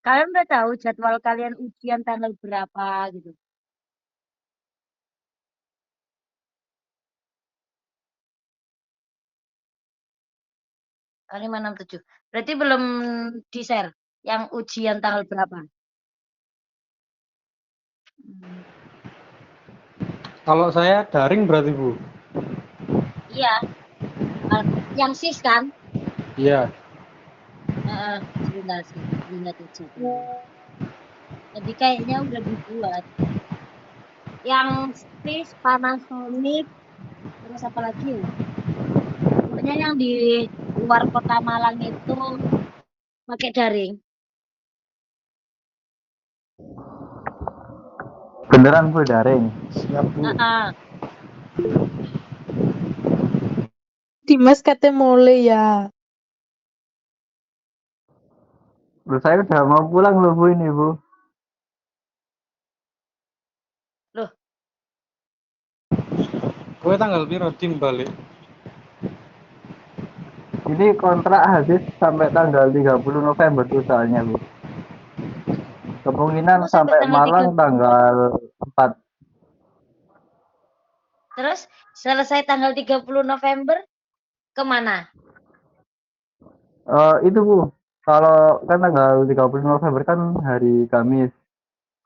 Kalian udah tahu jadwal kalian ujian tanggal berapa gitu? Oh, 5, 6, 7. Berarti belum di-share yang ujian tanggal berapa? Hmm, Kalau saya daring berarti Bu. iya, ah, yang sis kan? Iya. Sebentar sih, lihat jadwalnya. Tadi kayaknya udah dibuat. Yang sis Panasonic, terus apa lagi ya? Pokoknya yang di luar kota Malang itu pakai daring. Beneran Bu daring. Siap Bu. Heeh. Dimas kate mulai ya. Loh, saya udah mau pulang loh Bu ini Bu. Loh, Gue tanggal piro tim balik? Ini kontrak habis sampai tanggal 30 November tuh soalnya Bu. Kemungkinan kamu sampai sampai tanggal Malang 30. tanggal 4. Terus selesai tanggal 30 November kemana? Itu Bu, kalau kan tanggal 30 November kan hari Kamis.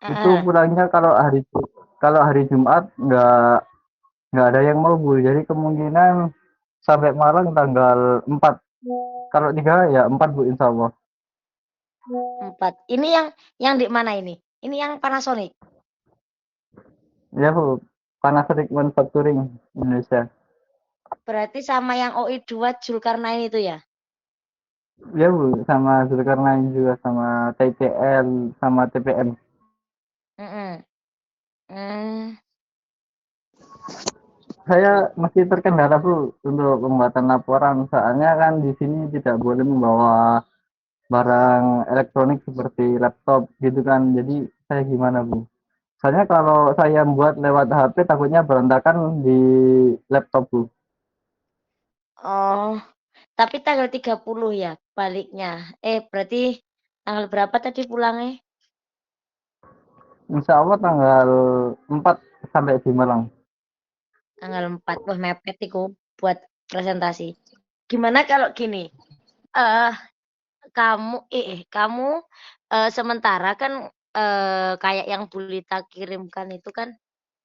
Itu Heeh. pulangnya kalau hari Jumat nggak ada yang mau Bu. Jadi kemungkinan sampai Malang tanggal 4. Kalau 3 ya 4 Bu insya Allah. 4. Ini yang di mana ini? Ini yang Panasonic. Ya Bu, Panasonic Manufacturing Indonesia. Berarti sama yang OI2 Zulkarnain itu ya? Ya Bu, sama Zulkarnain juga sama TPL sama TPM. Heeh. Hmm. Saya masih terkendala Bu untuk pembuatan laporan. Soalnya kan di sini tidak boleh membawa barang elektronik seperti laptop gitu kan. Jadi saya gimana Bu? Soalnya kalau saya buat lewat HP takutnya berantakan di laptop Bu. Oh, tapi tanggal 30 ya baliknya. Berarti tanggal berapa tadi pulangnya? Insya Allah tanggal 4 sampai di Malang. Tanggal 4. Wah, mepet iku buat presentasi. Gimana kalau gini? Eh, kamu sementara kan kayak yang Bulita kirimkan itu kan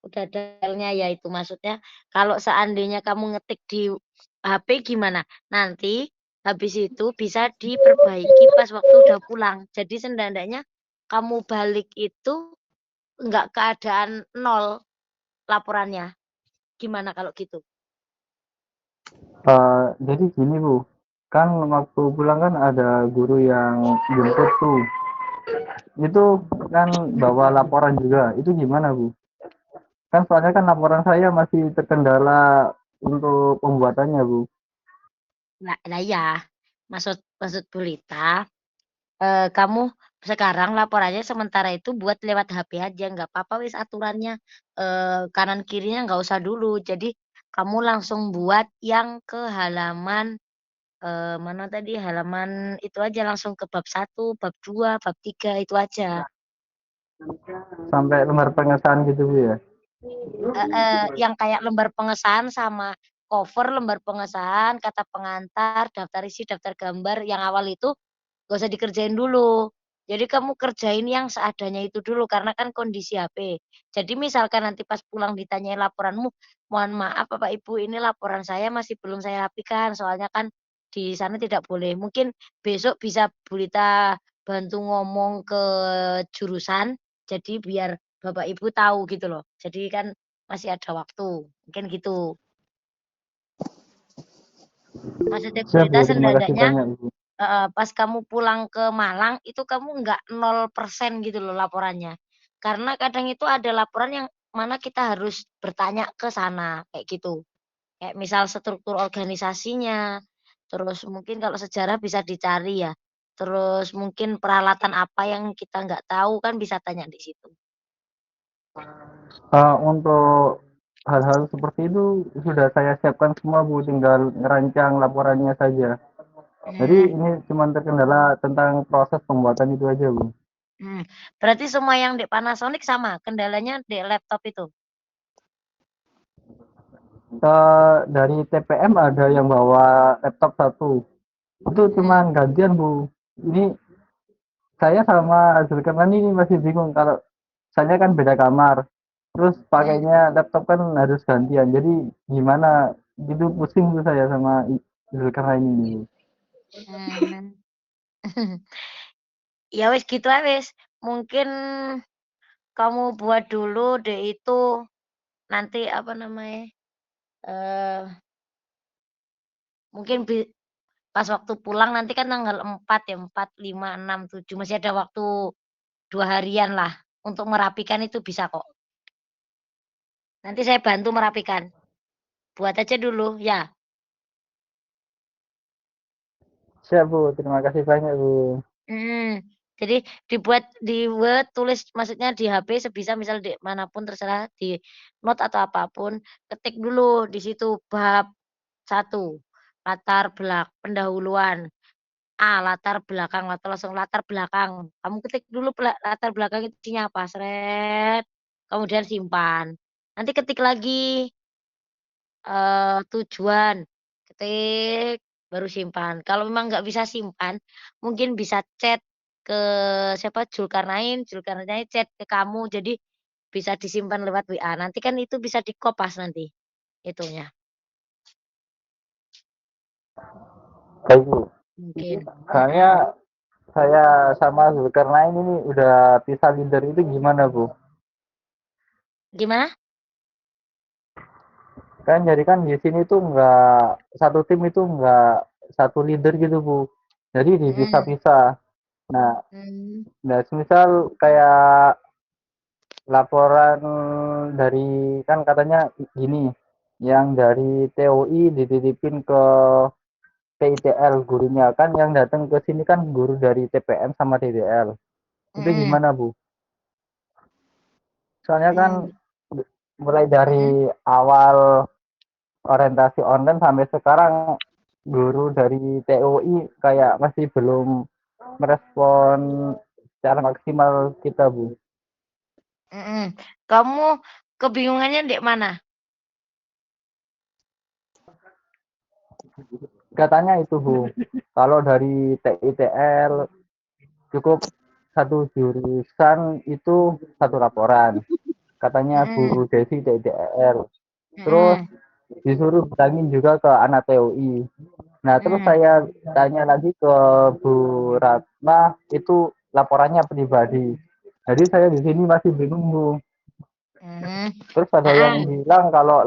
udah ada filenya ya itu maksudnya kalau seandainya kamu ngetik di HP gimana? Nanti habis itu bisa diperbaiki pas waktu udah pulang. Jadi sendandanya kamu balik itu nggak keadaan nol laporannya. Gimana kalau gitu? Jadi gini Bu, kan waktu pulang kan ada guru yang jemput tuh. Itu kan bawa laporan juga. Itu gimana Bu? Kan soalnya kan laporan saya masih terkendala untuk pembuatannya Bu. Lah ya, maksud maksud Bulita, kamu sekarang laporannya sementara itu buat lewat HP aja, nggak apa-apa wis aturannya kanan kirinya nggak usah dulu. Jadi kamu langsung buat yang ke halaman mana tadi halaman itu aja langsung ke bab 1, bab 2, bab 3 itu aja. Sampai lembar pengesahan gitu Bu ya. Yang kayak lembar pengesahan sama cover lembar pengesahan, kata pengantar, daftar isi, daftar gambar yang awal itu gak usah dikerjain dulu. Jadi kamu kerjain yang seadanya itu dulu karena kan kondisi HP. Jadi misalkan nanti pas pulang ditanyain laporanmu, mohon maaf Bapak Ibu ini laporan saya masih belum saya rapikan soalnya kan di sana tidak boleh. Mungkin besok bisa Bulita bantu ngomong ke jurusan jadi biar Bapak Ibu tahu gitu loh. Jadi kan masih ada waktu. Mungkin gitu. Maksudnya Siap Bulita Bu, terima kasih sendadanya banyak Bu. pas kamu pulang ke Malang itu kamu nggak 0% gitu loh laporannya. Karena kadang itu ada laporan yang mana kita harus bertanya ke sana kayak gitu. Kayak misal struktur organisasinya, terus mungkin kalau sejarah bisa dicari ya. Terus mungkin peralatan apa yang kita nggak tahu kan bisa tanya di situ. Untuk hal-hal seperti itu sudah saya siapkan semua Bu, tinggal ngerancang laporannya saja. Jadi Hmm. ini cuma terkendala tentang proses pembuatan itu aja Bu. Berarti semua yang di Panasonic sama, kendalanya di laptop itu? Dari TPM ada yang bawa laptop satu. Itu cuma gantian, Bu. Ini saya sama Zulkarnain ini masih bingung kalau saya kan beda kamar. Terus pakainya laptop kan harus gantian. Jadi gimana? Gitu pusing tuh saya sama Zulkarnain ini. Hmm. Ya wis gitu aja wis. Mungkin kamu buat dulu deh itu nanti apa namanya? eh mungkin pas waktu pulang nanti kan tanggal 4 ya, 4, 5, 6, 7 masih ada waktu 2 harian lah untuk merapikan itu bisa kok. Nanti saya bantu merapikan. Buat aja dulu ya. Siap, Bu. Terima kasih banyak, Bu. Jadi dibuat di Word, tulis maksudnya di HP sebisa misal di manapun terserah di note atau apapun, ketik dulu di situ bab 1 latar pendahuluan. Latar belakang atau langsung latar belakang. Kamu ketik dulu latar belakang itu isinya apa, sret. Kemudian simpan. Nanti ketik lagi tujuan, ketik, baru simpan. Kalau memang nggak bisa simpan, mungkin bisa chat ke siapa, Zulkarnain chat ke kamu, jadi bisa disimpan lewat WA. Nanti kan itu bisa dikopas nanti itunya. Baik, Bu. Mungkin. Soalnya saya sama Zulkarnain ini udah pisah leader itu gimana, Bu? Gimana? Kan jadi kan di sini tuh nggak satu tim itu nggak satu leader gitu, Bu. Jadi dipisah-pisah. Nah, Hmm. semisal kayak laporan dari kan katanya gini, yang dari TOI dititipin ke TITL gurunya kan yang datang ke sini kan guru dari TPM sama TTL. Itu Hmm. gimana, Bu? Soalnya kan Hmm. mulai dari awal orientasi online sampai sekarang guru dari TOI kayak masih belum merespon secara maksimal kita, Bu. Kamu kebingungannya di mana? Katanya itu, Bu. Kalau dari TITL cukup satu jurusan itu satu laporan. Katanya Hmm. Bu Desi TITL. Terus Hmm. disuruh bilangin juga ke anak TOI. Nah, terus Hmm. saya tanya lagi ke Bu Ratna, itu laporannya pribadi. Jadi saya di sini masih bingung, Bu. Hmm. Terus ada yang bilang kalau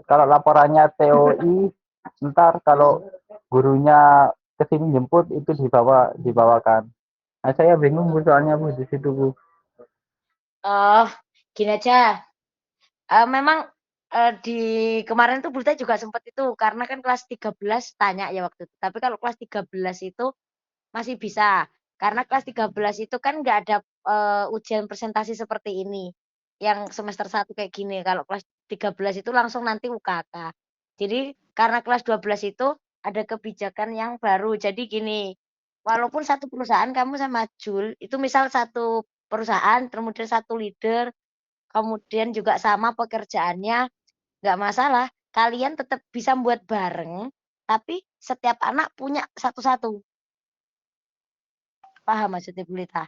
laporannya TOI, ntar kalau gurunya kesini jemput itu dibawakan. Nah, saya bingung, Bu, soalnya, Bu, di situ, Bu. Oh, gini aja. Memang di kemarin tuh berita juga sempat itu karena kan kelas 13 tanya ya waktu itu. Tapi kalau kelas 13 itu masih bisa. Karena kelas 13 itu kan nggak ada ujian presentasi seperti ini. Yang semester 1 kayak gini. Kalau kelas 13 itu langsung nanti UKK. Jadi karena kelas 12 itu ada kebijakan yang baru. Jadi gini, walaupun satu perusahaan kamu sama Jul, itu misal satu perusahaan, kemudian satu leader, kemudian juga sama pekerjaannya, nggak masalah. Kalian tetap bisa buat bareng, tapi setiap anak punya satu-satu. Paham maksudnya Bu Lita?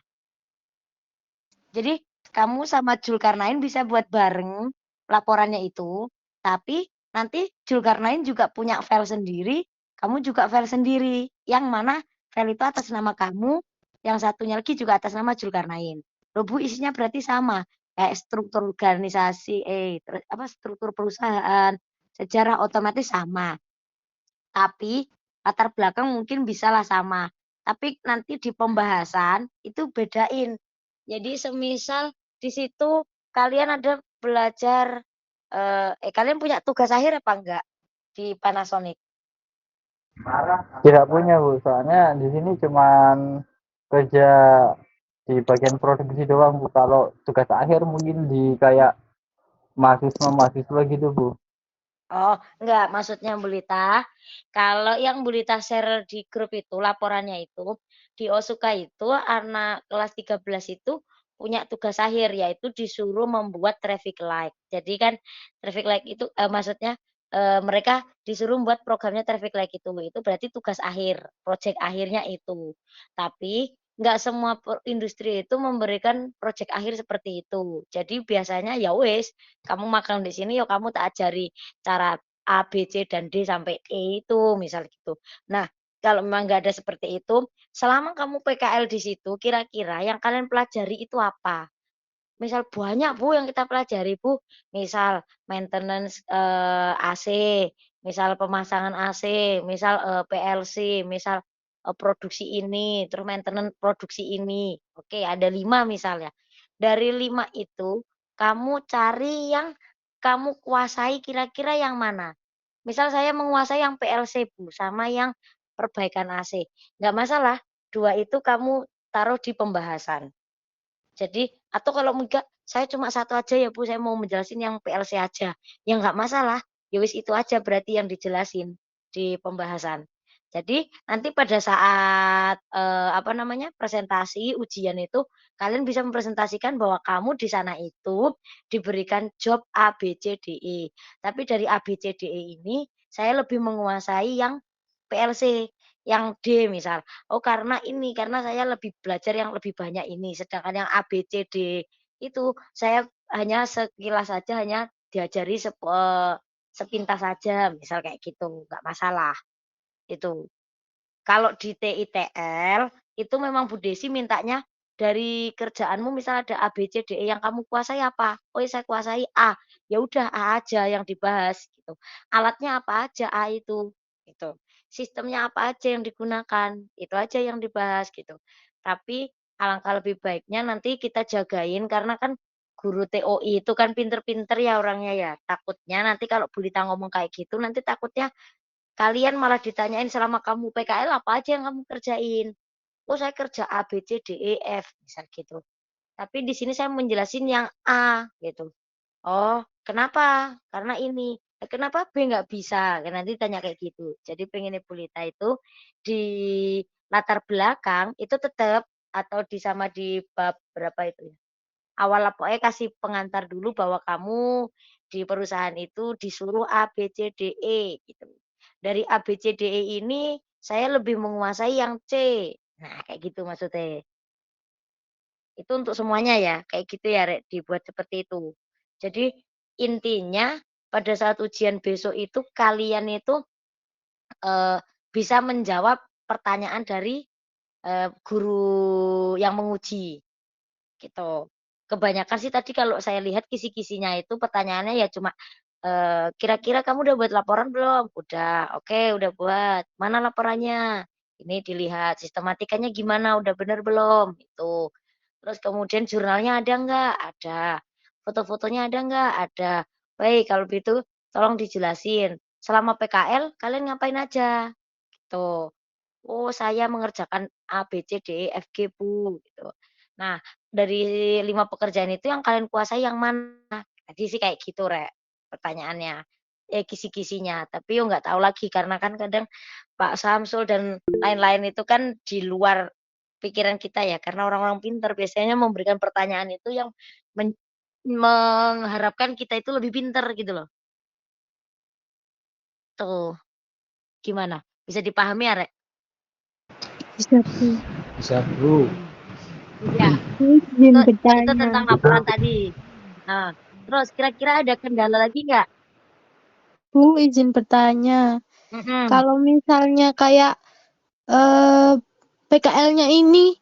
Jadi kamu sama Zulkarnain bisa buat bareng laporannya itu, tapi nanti Zulkarnain juga punya file sendiri, kamu juga file sendiri. Yang mana file itu atas nama kamu, yang satunya lagi juga atas nama Zulkarnain. Loh Bu, isinya berarti sama. Kayak struktur organisasi, struktur perusahaan, sejarah otomatis sama. Tapi latar belakang mungkin bisalah sama. Tapi nanti di pembahasan itu bedain. Jadi semisal di situ kalian ada belajar kalian punya tugas akhir apa enggak di Panasonic? Tidak punya, Bu. Soalnya di sini cuman kerja di bagian produksi doang, Bu. Kalau tugas akhir mungkin di kayak mahasiswa-mahasiswa gitu, Bu. Oh, enggak, maksudnya Bu Lita, kalau yang Bu Lita share di grup itu laporannya itu di Osuka itu anak kelas 13 itu punya tugas akhir, yaitu disuruh membuat traffic light. Jadi kan traffic light itu, maksudnya, mereka disuruh membuat programnya traffic light itu berarti tugas akhir, project akhirnya itu. Tapi nggak semua industri itu memberikan project akhir seperti itu. Jadi biasanya ya wis, kamu magang di sini, ya kamu tak ajari cara A, B, C, dan D sampai E itu, misal gitu. Nah, kalau memang nggak ada seperti itu, selama kamu PKL di situ, kira-kira yang kalian pelajari itu apa? Misal banyak Bu yang kita pelajari Bu, misal maintenance, AC, misal pemasangan AC, misal, PLC, misal, produksi ini, terus maintenance produksi ini. Oke, ada 5 misal ya. Dari 5 itu, kamu cari yang kamu kuasai kira-kira yang mana? Misal saya menguasai yang PLC Bu, sama yang perbaikan AC, nggak masalah, 2 itu kamu taruh di pembahasan. Jadi atau kalau enggak, saya cuma satu aja ya Bu, saya mau menjelasin yang PLC aja. Ya nggak masalah, ya wis itu aja berarti yang dijelasin di pembahasan. Jadi nanti pada saat, apa namanya, presentasi, ujian itu, kalian bisa mempresentasikan bahwa kamu di sana itu diberikan job A, B, C, D, E. Tapi dari A, B, C, D, E ini, saya lebih menguasai yang PLC, yang D misal. Oh karena ini, karena saya lebih belajar yang lebih banyak ini, sedangkan yang A, B, C, D itu saya hanya sekilas saja, hanya diajari sepintas saja, misal kayak gitu, nggak masalah, itu. Kalau di TITL, itu memang Bu Desi mintanya dari kerjaanmu misal ada A, B, C, D, E yang kamu kuasai apa? Oh ya saya kuasai A, ya udah A aja yang dibahas gitu. Alatnya apa aja A itu, gitu. Sistemnya apa aja yang digunakan, itu aja yang dibahas gitu. Tapi alangkah lebih baiknya nanti kita jagain karena kan guru TOI itu kan pinter-pinter ya orangnya ya. Takutnya nanti kalau Bu Lita ngomong kayak gitu nanti takutnya kalian malah ditanyain selama kamu PKL apa aja yang kamu kerjain? Oh saya kerja A, B, C, D, E, F, misal gitu. Tapi di sini saya menjelasin yang A gitu. Oh kenapa? Karena ini. Kenapa B nggak bisa? Kan nanti tanya kayak gitu. Jadi pengen Ibu Lita itu di latar belakang itu tetap atau di sama di bab berapa itu ya? Awal lah pokoknya kasih pengantar dulu bahwa kamu di perusahaan itu disuruh A, B, C, D, E gitu. Dari A, B, C, D, E ini saya lebih menguasai yang C. Nah, kayak gitu maksudnya. Itu untuk semuanya ya, kayak gitu ya, Rek, dibuat seperti itu. Jadi intinya pada saat ujian besok itu kalian itu bisa menjawab pertanyaan dari guru yang menguji. Gitu. Kebanyakan sih tadi kalau saya lihat kisi-kisinya itu pertanyaannya ya cuma, "Kira-kira kamu udah buat laporan belum?" "Udah." "Oke, udah buat." "Mana laporannya?" "Ini dilihat." "Sistematikanya gimana, udah bener belum?" Itu. Terus kemudian jurnalnya ada nggak? "Ada." "Foto-fotonya ada nggak?" "Ada." "Baik, kalau begitu tolong dijelasin, selama PKL kalian ngapain aja?" Gitu. "Oh, saya mengerjakan A, B, C, D, E, F, G, Bu," gitu. Nah, dari 5 pekerjaan itu yang kalian kuasai yang mana? Tadi sih kayak gitu, Rek, pertanyaannya, kisi-kisinya. Tapi yo nggak tahu lagi karena kan kadang Pak Samsul dan lain-lain itu kan di luar pikiran kita ya, karena orang-orang pintar biasanya memberikan pertanyaan itu yang men mengharapkan kita itu lebih pintar gitu loh. Tuh, gimana? Bisa dipahami ya, Rek? Bisa Bu. Bisa, Bro. Iya. Izin Itu bertanya. tentang laporan tadi. Nah, terus kira-kira ada kendala lagi nggak? Bu, izin bertanya. Mhm, Kalau misalnya kayak eh, PKL-nya ini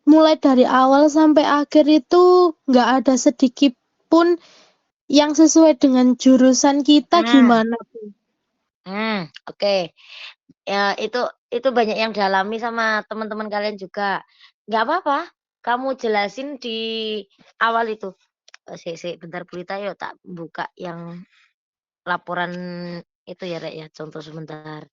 mulai dari awal sampai akhir itu nggak ada sedikit pun yang sesuai dengan jurusan kita mhm, gimana Bu? oke. Ya itu banyak yang dialami sama teman-teman kalian juga. Nggak apa-apa, kamu jelasin di awal itu. Sik bentar Bu Rita, yuk tak buka yang laporan itu ya, Rek, ya, contoh sebentar.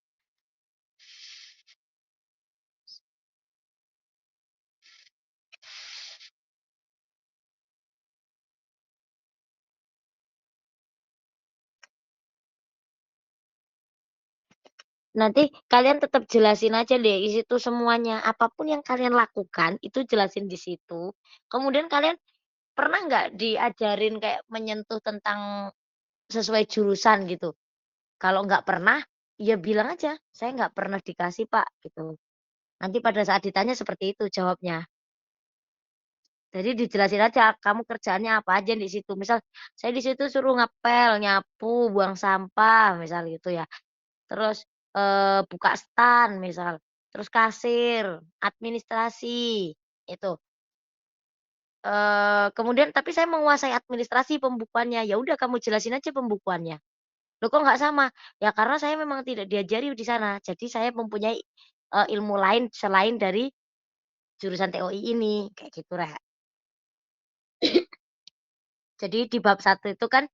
Nanti kalian tetap jelasin aja deh di situ semuanya. Apapun yang kalian lakukan itu jelasin di situ. Kemudian kalian pernah nggak diajarin kayak menyentuh tentang sesuai jurusan gitu? Kalau nggak pernah, ya bilang aja, saya nggak pernah dikasih Pak gitu. Nanti pada saat ditanya seperti itu jawabnya. Jadi dijelasin aja kamu kerjaannya apa aja di situ. Misal saya di situ suruh ngepel, nyapu, buang sampah, misal gitu ya. Terus buka stan misal, terus kasir, administrasi, itu. Kemudian tapi saya menguasai administrasi pembukuannya, ya udah kamu jelasin aja pembukuannya. Loh kok nggak sama? Ya karena saya memang tidak diajari di sana, jadi saya mempunyai, ilmu lain selain dari jurusan TOI ini, kayak gitu, Rek. Jadi di bab 1 itu kan,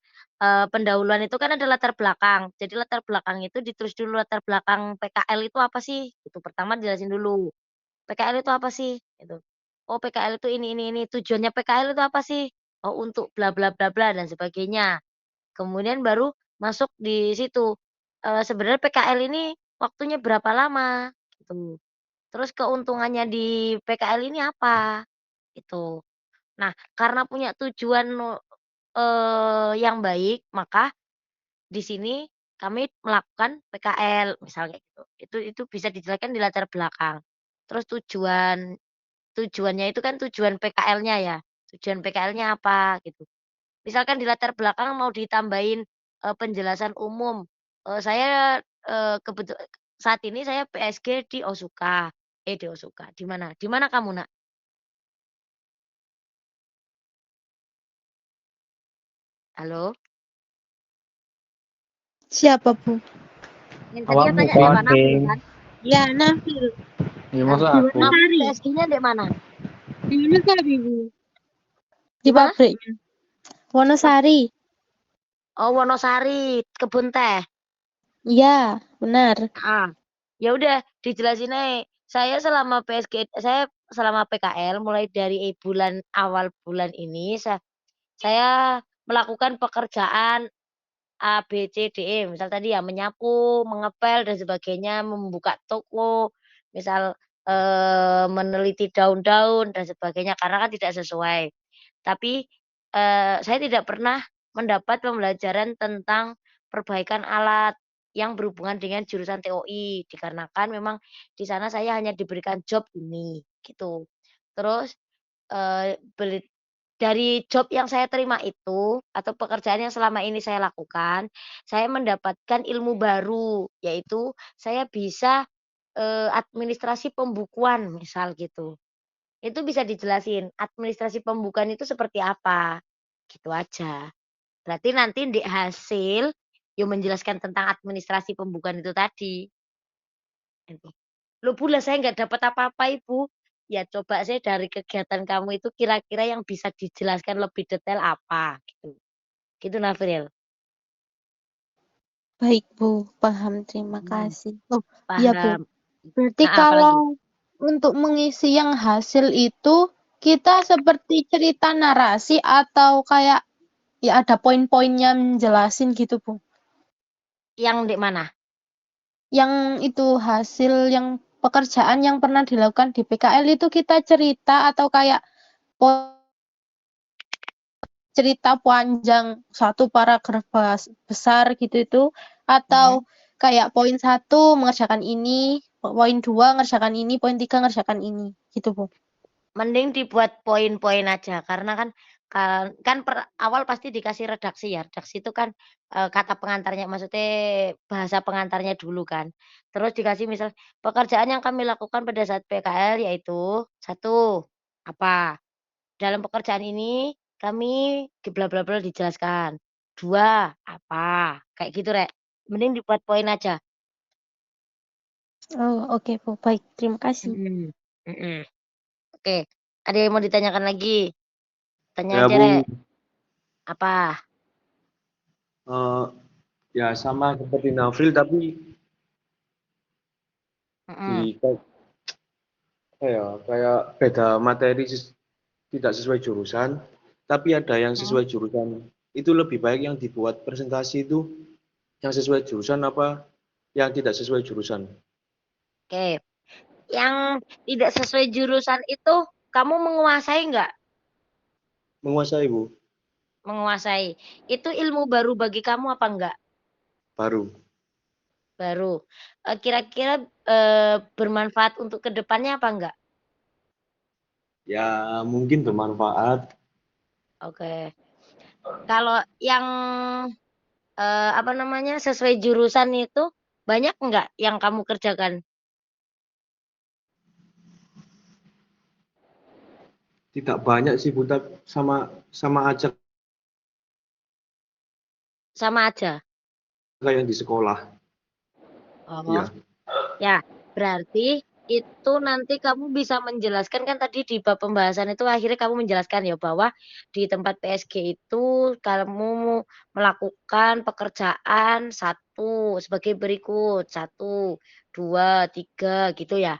pendahuluan itu kan ada latar belakang. Jadi latar belakang itu ditulis dulu latar belakang PKL itu apa sih, itu pertama dijelasin dulu. PKL itu apa sih? Gitu. Oh PKL itu ini, tujuannya PKL itu apa sih? Oh untuk bla bla bla bla dan sebagainya. Kemudian baru masuk di situ, sebenarnya PKL ini waktunya berapa lama? Gitu. Terus keuntungannya di PKL ini apa? Gitu. Nah, karena punya tujuan, yang baik, maka di sini kami melakukan PKL, misalnya gitu. Itu bisa dijelaskan di latar belakang. Terus tujuannya itu kan tujuan PKL-nya ya, tujuan PKL-nya apa gitu. Misalkan di latar belakang mau ditambahin, penjelasan umum, saya, saat ini saya PSG di Osuka, di Osuka, di mana? Di mana kamu, Nak? Halo? Siapa, Bu? Yang tadi yang Awakmu tanya kan, Mbak Nafil kan? Ya, Nafil. ya Nah, masa Di aku. Wonosari. PSG-nya di mana? Di Wonosari, Bu. Di Di mana? pabriknya. Wonosari. Oh, Wonosari, kebun teh. Iya, benar. Ah, ya udah dijelasin aja. Saya selama PKL mulai dari bulan awal bulan ini saya melakukan pekerjaan A, B, C, D, E. Misal tadi ya menyapu, mengepel dan sebagainya, membuka toko, misal meneliti daun-daun dan sebagainya karena kan tidak sesuai. Tapi saya tidak pernah mendapat pembelajaran tentang perbaikan alat yang berhubungan dengan jurusan TOI dikarenakan memang di sana saya hanya diberikan job ini gitu. Terus beli dari job yang saya terima itu, atau pekerjaan yang selama ini saya lakukan, saya mendapatkan ilmu baru, yaitu saya bisa, administrasi pembukuan misal gitu. Itu bisa dijelasin, administrasi pembukuan itu seperti apa, gitu aja. Berarti nanti di hasil, yang menjelaskan tentang administrasi pembukuan itu tadi, gitu. Loh Bu, lah saya nggak dapat apa-apa Ibu. Ya coba saya dari kegiatan kamu itu kira-kira yang bisa dijelaskan lebih detail apa gitu. Gitu Nafril. Baik, Bu. Paham. Terima Hmm. kasih. Oh, iya, Bu. Paham. Berarti Nah, apalagi? kalau untuk mengisi yang hasil itu, kita seperti cerita narasi atau kayak ya ada poin-poinnya menjelasin gitu, Bu. Yang di mana? Yang itu hasil yang pekerjaan yang pernah dilakukan di PKL itu kita cerita atau kayak cerita panjang satu paragraf besar gitu itu atau Mhm. kayak poin 1 mengerjakan ini, poin 2 ngerjakan ini, poin 3 ngerjakan ini, gitu, Bu. Mending dibuat poin-poin aja karena kan per awal pasti dikasih redaksi ya. Redaksi itu kan, kata pengantarnya maksudnya bahasa pengantarnya dulu kan. Terus dikasih misal, pekerjaan yang kami lakukan pada saat PKL yaitu, satu apa? Dalam pekerjaan ini kami bla bla bla dijelaskan. 2 apa? Kayak gitu, Rek. Mending dibuat poin aja. Oh, oke, Bu. Baik, terima kasih. Mhm, mhm. Oke, ada yang mau ditanyakan lagi? Tanya Ya aja, Rek. Bung, Apa? eh, ya sama seperti Nafril tapi Mhm, di kayak beda materi tidak sesuai jurusan, tapi ada yang mhm. sesuai jurusan. Itu lebih baik yang dibuat presentasi itu yang sesuai jurusan apa yang tidak sesuai jurusan. Oke. Yang tidak sesuai jurusan itu kamu menguasai nggak? Menguasai, Bu. Menguasai. Itu ilmu baru bagi kamu apa enggak? Baru. Baru. Kira-kira bermanfaat untuk kedepannya apa enggak? Ya, mungkin bermanfaat. Oke. Kalau yang apa namanya sesuai jurusan itu banyak enggak yang kamu kerjakan? Tidak banyak sih, Bu, tapi sama aja Sama aja. kayak yang di sekolah. Oh, Iya. ya. Berarti itu nanti kamu bisa menjelaskan kan tadi di bab pembahasan itu akhirnya kamu menjelaskan ya bahwa di tempat PSG itu kamu melakukan pekerjaan satu sebagai berikut, satu, dua, tiga gitu ya.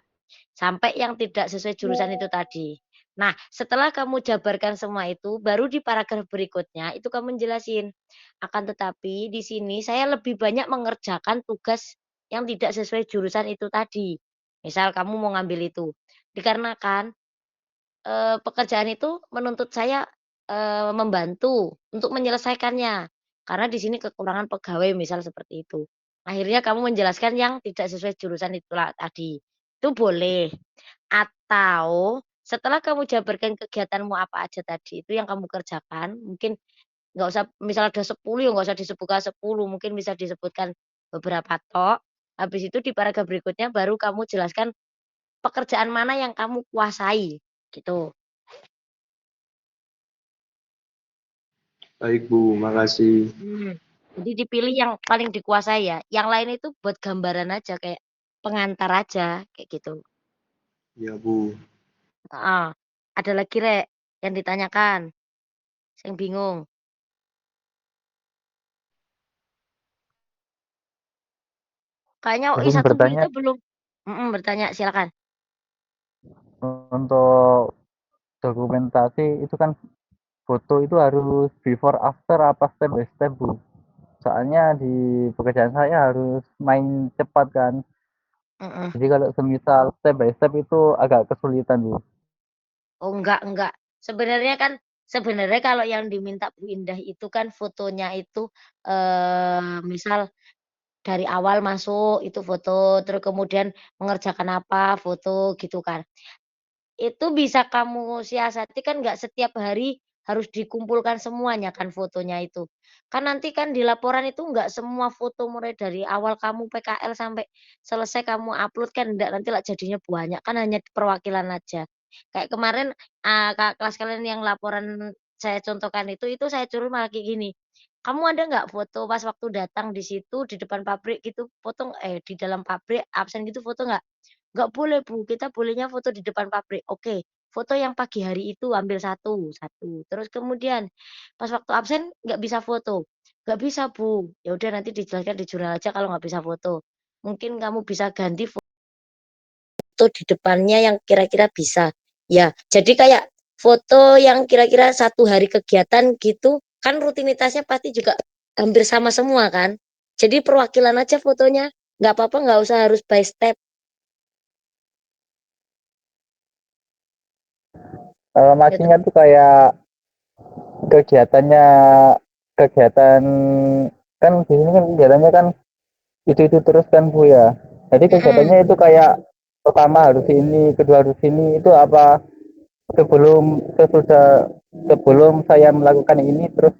Sampai yang tidak sesuai jurusan itu tadi. Nah, setelah kamu jabarkan semua itu, baru di paragraf berikutnya itu kamu jelasin. Akan tetapi di sini saya lebih banyak mengerjakan tugas yang tidak sesuai jurusan itu tadi. Misal kamu mau ngambil itu. Dikarenakan pekerjaan itu menuntut saya membantu untuk menyelesaikannya. Karena di sini kekurangan pegawai misal seperti itu. Akhirnya kamu menjelaskan yang tidak sesuai jurusan itulah tadi. Itu boleh. Atau setelah kamu jabarkan kegiatanmu apa aja tadi itu yang kamu kerjakan, mungkin nggak usah misal ada 10 ya nggak usah disebutkan 10, mungkin bisa disebutkan beberapa tok. Habis itu di paragraf berikutnya baru kamu jelaskan pekerjaan mana yang kamu kuasai, gitu. Baik, Bu. Makasih. Jadi dipilih yang paling dikuasai ya, yang lain itu buat gambaran aja kayak pengantar aja, kayak gitu. Ya, Bu. Heeh. Ada lagi Rek yang ditanyakan? Yang bingung? Kayaknya UI Izin 1 Bu bertanya, itu belum bertanya silakan. untuk dokumentasi itu kan foto itu harus before after apa step by step, Bu? Soalnya di pekerjaan saya harus main cepat kan. Mhm. Jadi kalau semisal step by step itu agak kesulitan, Bu. Oh enggak. Sebenarnya kalau yang diminta Bu Indah itu kan fotonya itu misal dari awal masuk itu foto, terus kemudian mengerjakan apa, foto gitu kan. Itu bisa kamu siasati kan nggak setiap hari harus dikumpulkan semuanya kan fotonya itu. Kan nanti kan di laporan itu nggak semua foto mulai dari awal kamu PKL sampai selesai kamu upload kan enggak, nanti lah jadinya banyak, kan hanya perwakilan aja. Kayak kemarin, kelas kalian yang laporan saya contohkan itu saya suruh malah kayak gini, "Kamu ada nggak foto pas waktu datang di situ, di depan pabrik gitu, di dalam pabrik absen gitu foto nggak?" "Nggak boleh Bu, kita bolehnya foto di depan pabrik." "Oke, foto yang pagi hari itu ambil satu satu. Terus kemudian pas waktu absen nggak bisa foto." "Nggak bisa Bu." "Ya udah nanti dijelaskan di jurnal aja kalau nggak bisa foto. Mungkin kamu bisa ganti foto di depannya yang kira-kira bisa." Ya, jadi kayak foto yang kira-kira 1 hari kegiatan gitu, kan rutinitasnya pasti juga hampir sama semua kan. Jadi perwakilan aja fotonya, nggak apa-apa nggak usah harus by step. Gitu. Masihnya tuh kayak kegiatannya kegiatan kan di sini kan kegiatannya kan itu terus kan Bu ya. Jadi Mhm. kegiatannya itu kayak pertama harus ini, kedua harus ini itu apa sebelum sesudah sebelum saya melakukan ini terus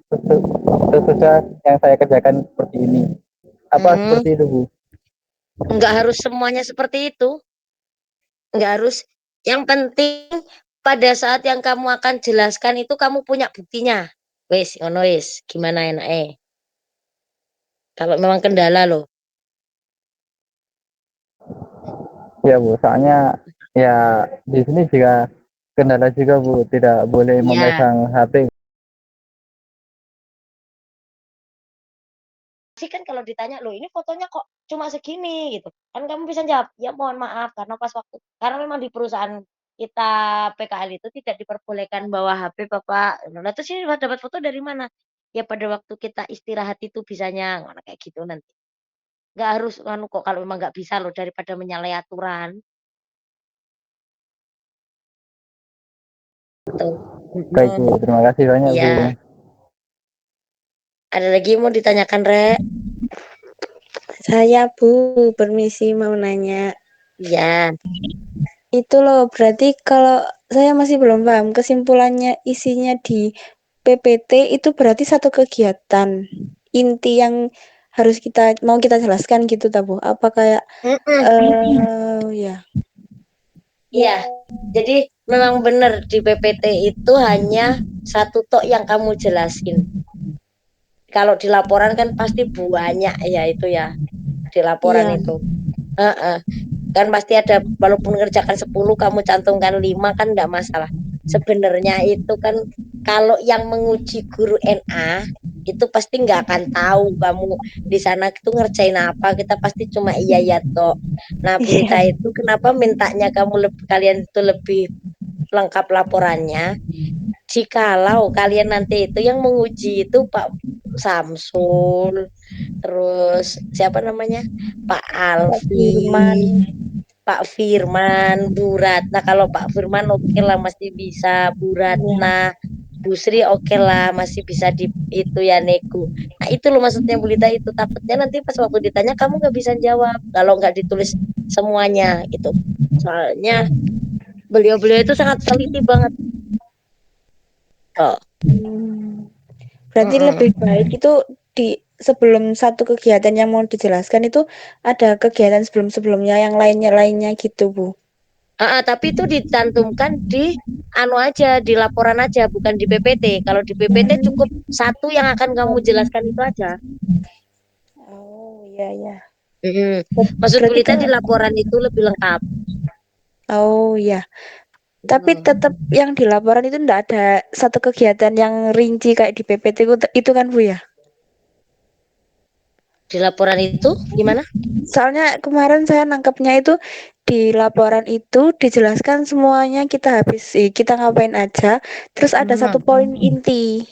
sesudah yang saya kerjakan seperti ini. Apa Mmm, seperti itu Bu? enggak harus semuanya seperti itu, enggak harus. Yang penting pada saat yang kamu akan jelaskan itu kamu punya buktinya. Wis, ngono wis, gimana enake. Kalau memang kendala loh. Ya Bu, soalnya ya di sini juga kendala juga Bu, tidak boleh Iya. memegang HP. Sih kan kalau ditanya, "Loh ini fotonya kok cuma segini?" Gitu. Kan kamu bisa jawab, "Ya mohon maaf karena memang di perusahaan kita PKL itu tidak diperbolehkan bawa HP Bapak." Lah terus ini dapat foto dari mana? "Ya pada waktu kita istirahat itu bisanya," ngono kayak gitu nanti. nggak harus nganu kok kalau memang nggak bisa loh daripada menyalahi aturan. Tuh. Baik Bu, terima kasih banyak Bu. Iya. Ada lagi yang mau ditanyakan, Rek? Saya Bu, permisi mau nanya. Iya. Itu loh, berarti kalau saya masih belum paham kesimpulannya isinya di PPT itu berarti satu kegiatan inti yang harus mau kita jelaskan gitu ta Bu? Apa kayak ya. Iya. Jadi memang benar di PPT itu hanya satu tok yang kamu jelasin. Kalau di laporan kan pasti banyak ya itu ya. Di laporan Iya. itu. Kan pasti ada walaupun ngerjakan 10 kamu cantumkan 5 kan enggak masalah. Sebenarnya itu kan kalau yang menguji guru NA itu pasti nggak akan tahu kamu di sana itu ngerjain apa, kita pasti cuma iya ya toh. Nah, Bu Lita itu kenapa mintanya kalian itu lebih lengkap laporannya? Jikalau kalian nanti itu yang menguji itu Pak Samsul, terus siapa namanya? Pak Alfi, Pak Firman, Bu Ratna. Kalau Pak Firman oke lah masih bisa, Bu Ratna, Bu Sri oke lah masih bisa di itu ya nego. Nah itu loh maksudnya Bu Lita itu takutnya nanti pas waktu ditanya kamu nggak bisa jawab kalau nggak ditulis semuanya gitu. Soalnya beliau-beliau itu sangat teliti banget. Oh. Berarti lebih baik itu di sebelum satu kegiatan yang mau dijelaskan itu ada kegiatan sebelum-sebelumnya yang lainnya gitu Bu. Tapi itu dicantumkan di anu aja, di laporan aja, bukan di PPT. Kalau di PPT cukup satu yang akan kamu jelaskan itu aja. Oh iya ya. Maksud Bu Lita di laporan itu lebih lengkap. Oh iya. Tapi tetap yang di laporan itu enggak ada satu kegiatan yang rinci kayak di PPT itu kan Bu ya? Di laporan itu gimana? Soalnya kemarin saya nangkepnya itu di laporan itu dijelaskan semuanya kita ngapain aja, terus ada satu poin inti.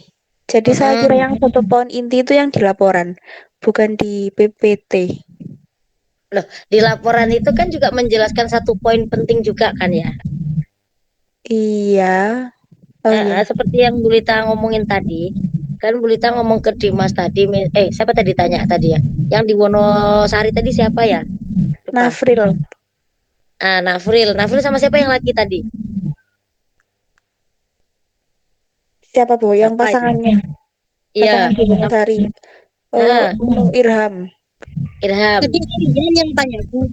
Jadi saya kira yang satu poin inti itu yang di laporan, bukan di PPT. Loh, di laporan itu kan juga menjelaskan satu poin penting juga kan ya? Iya. Oh iya. Seperti yang Bu Lita ngomongin tadi, kan Bu Lita ngomong ke Dimas tadi, siapa tadi tanya tadi ya? Yang di Wonosari tadi siapa ya? Lupa. Nafril. Nafril sama siapa yang laki tadi? Siapa Bu? Yang pasangannya? Iya. Pasangan di Wonosari. Irham. Tadi Valian yang tanya Bu.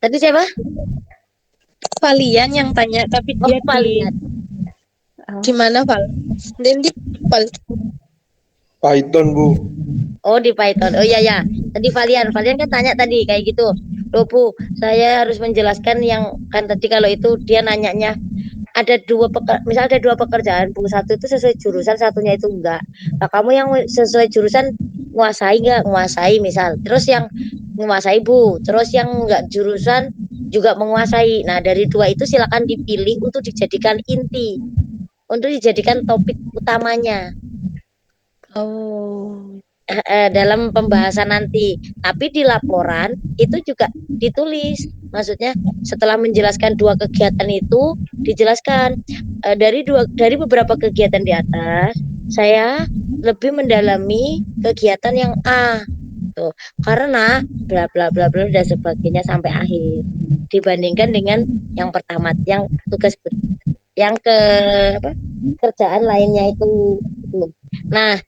Tadi siapa? Valian yang tanya, tapi dia Valian. Di mana Val? Di Val. Python Bu. Oh di Python. Oh iya ya. Tadi Valian kan tanya tadi kayak gitu. Loh Bu, saya harus menjelaskan yang kan tadi kalau itu dia nanyanya ada misal ada dua pekerjaan Bu, satu itu sesuai jurusan, satunya itu enggak. Nah, kamu yang sesuai jurusan nguasai enggak? Nguasai misal. Terus yang menguasai Bu, terus yang enggak jurusan juga menguasai. Nah, dari dua itu silakan dipilih untuk dijadikan inti. Untuk dijadikan topik utamanya. Oh. Dalam pembahasan nanti. Tapi di laporan itu juga ditulis. Maksudnya setelah menjelaskan dua kegiatan itu dijelaskan dari beberapa kegiatan di atas, saya lebih mendalami kegiatan yang A. Tuh, karena bla bla bla bla dan sebagainya sampai akhir. Dibandingkan dengan yang pertama, yang tugas yang kerjaan lainnya itu. Nah,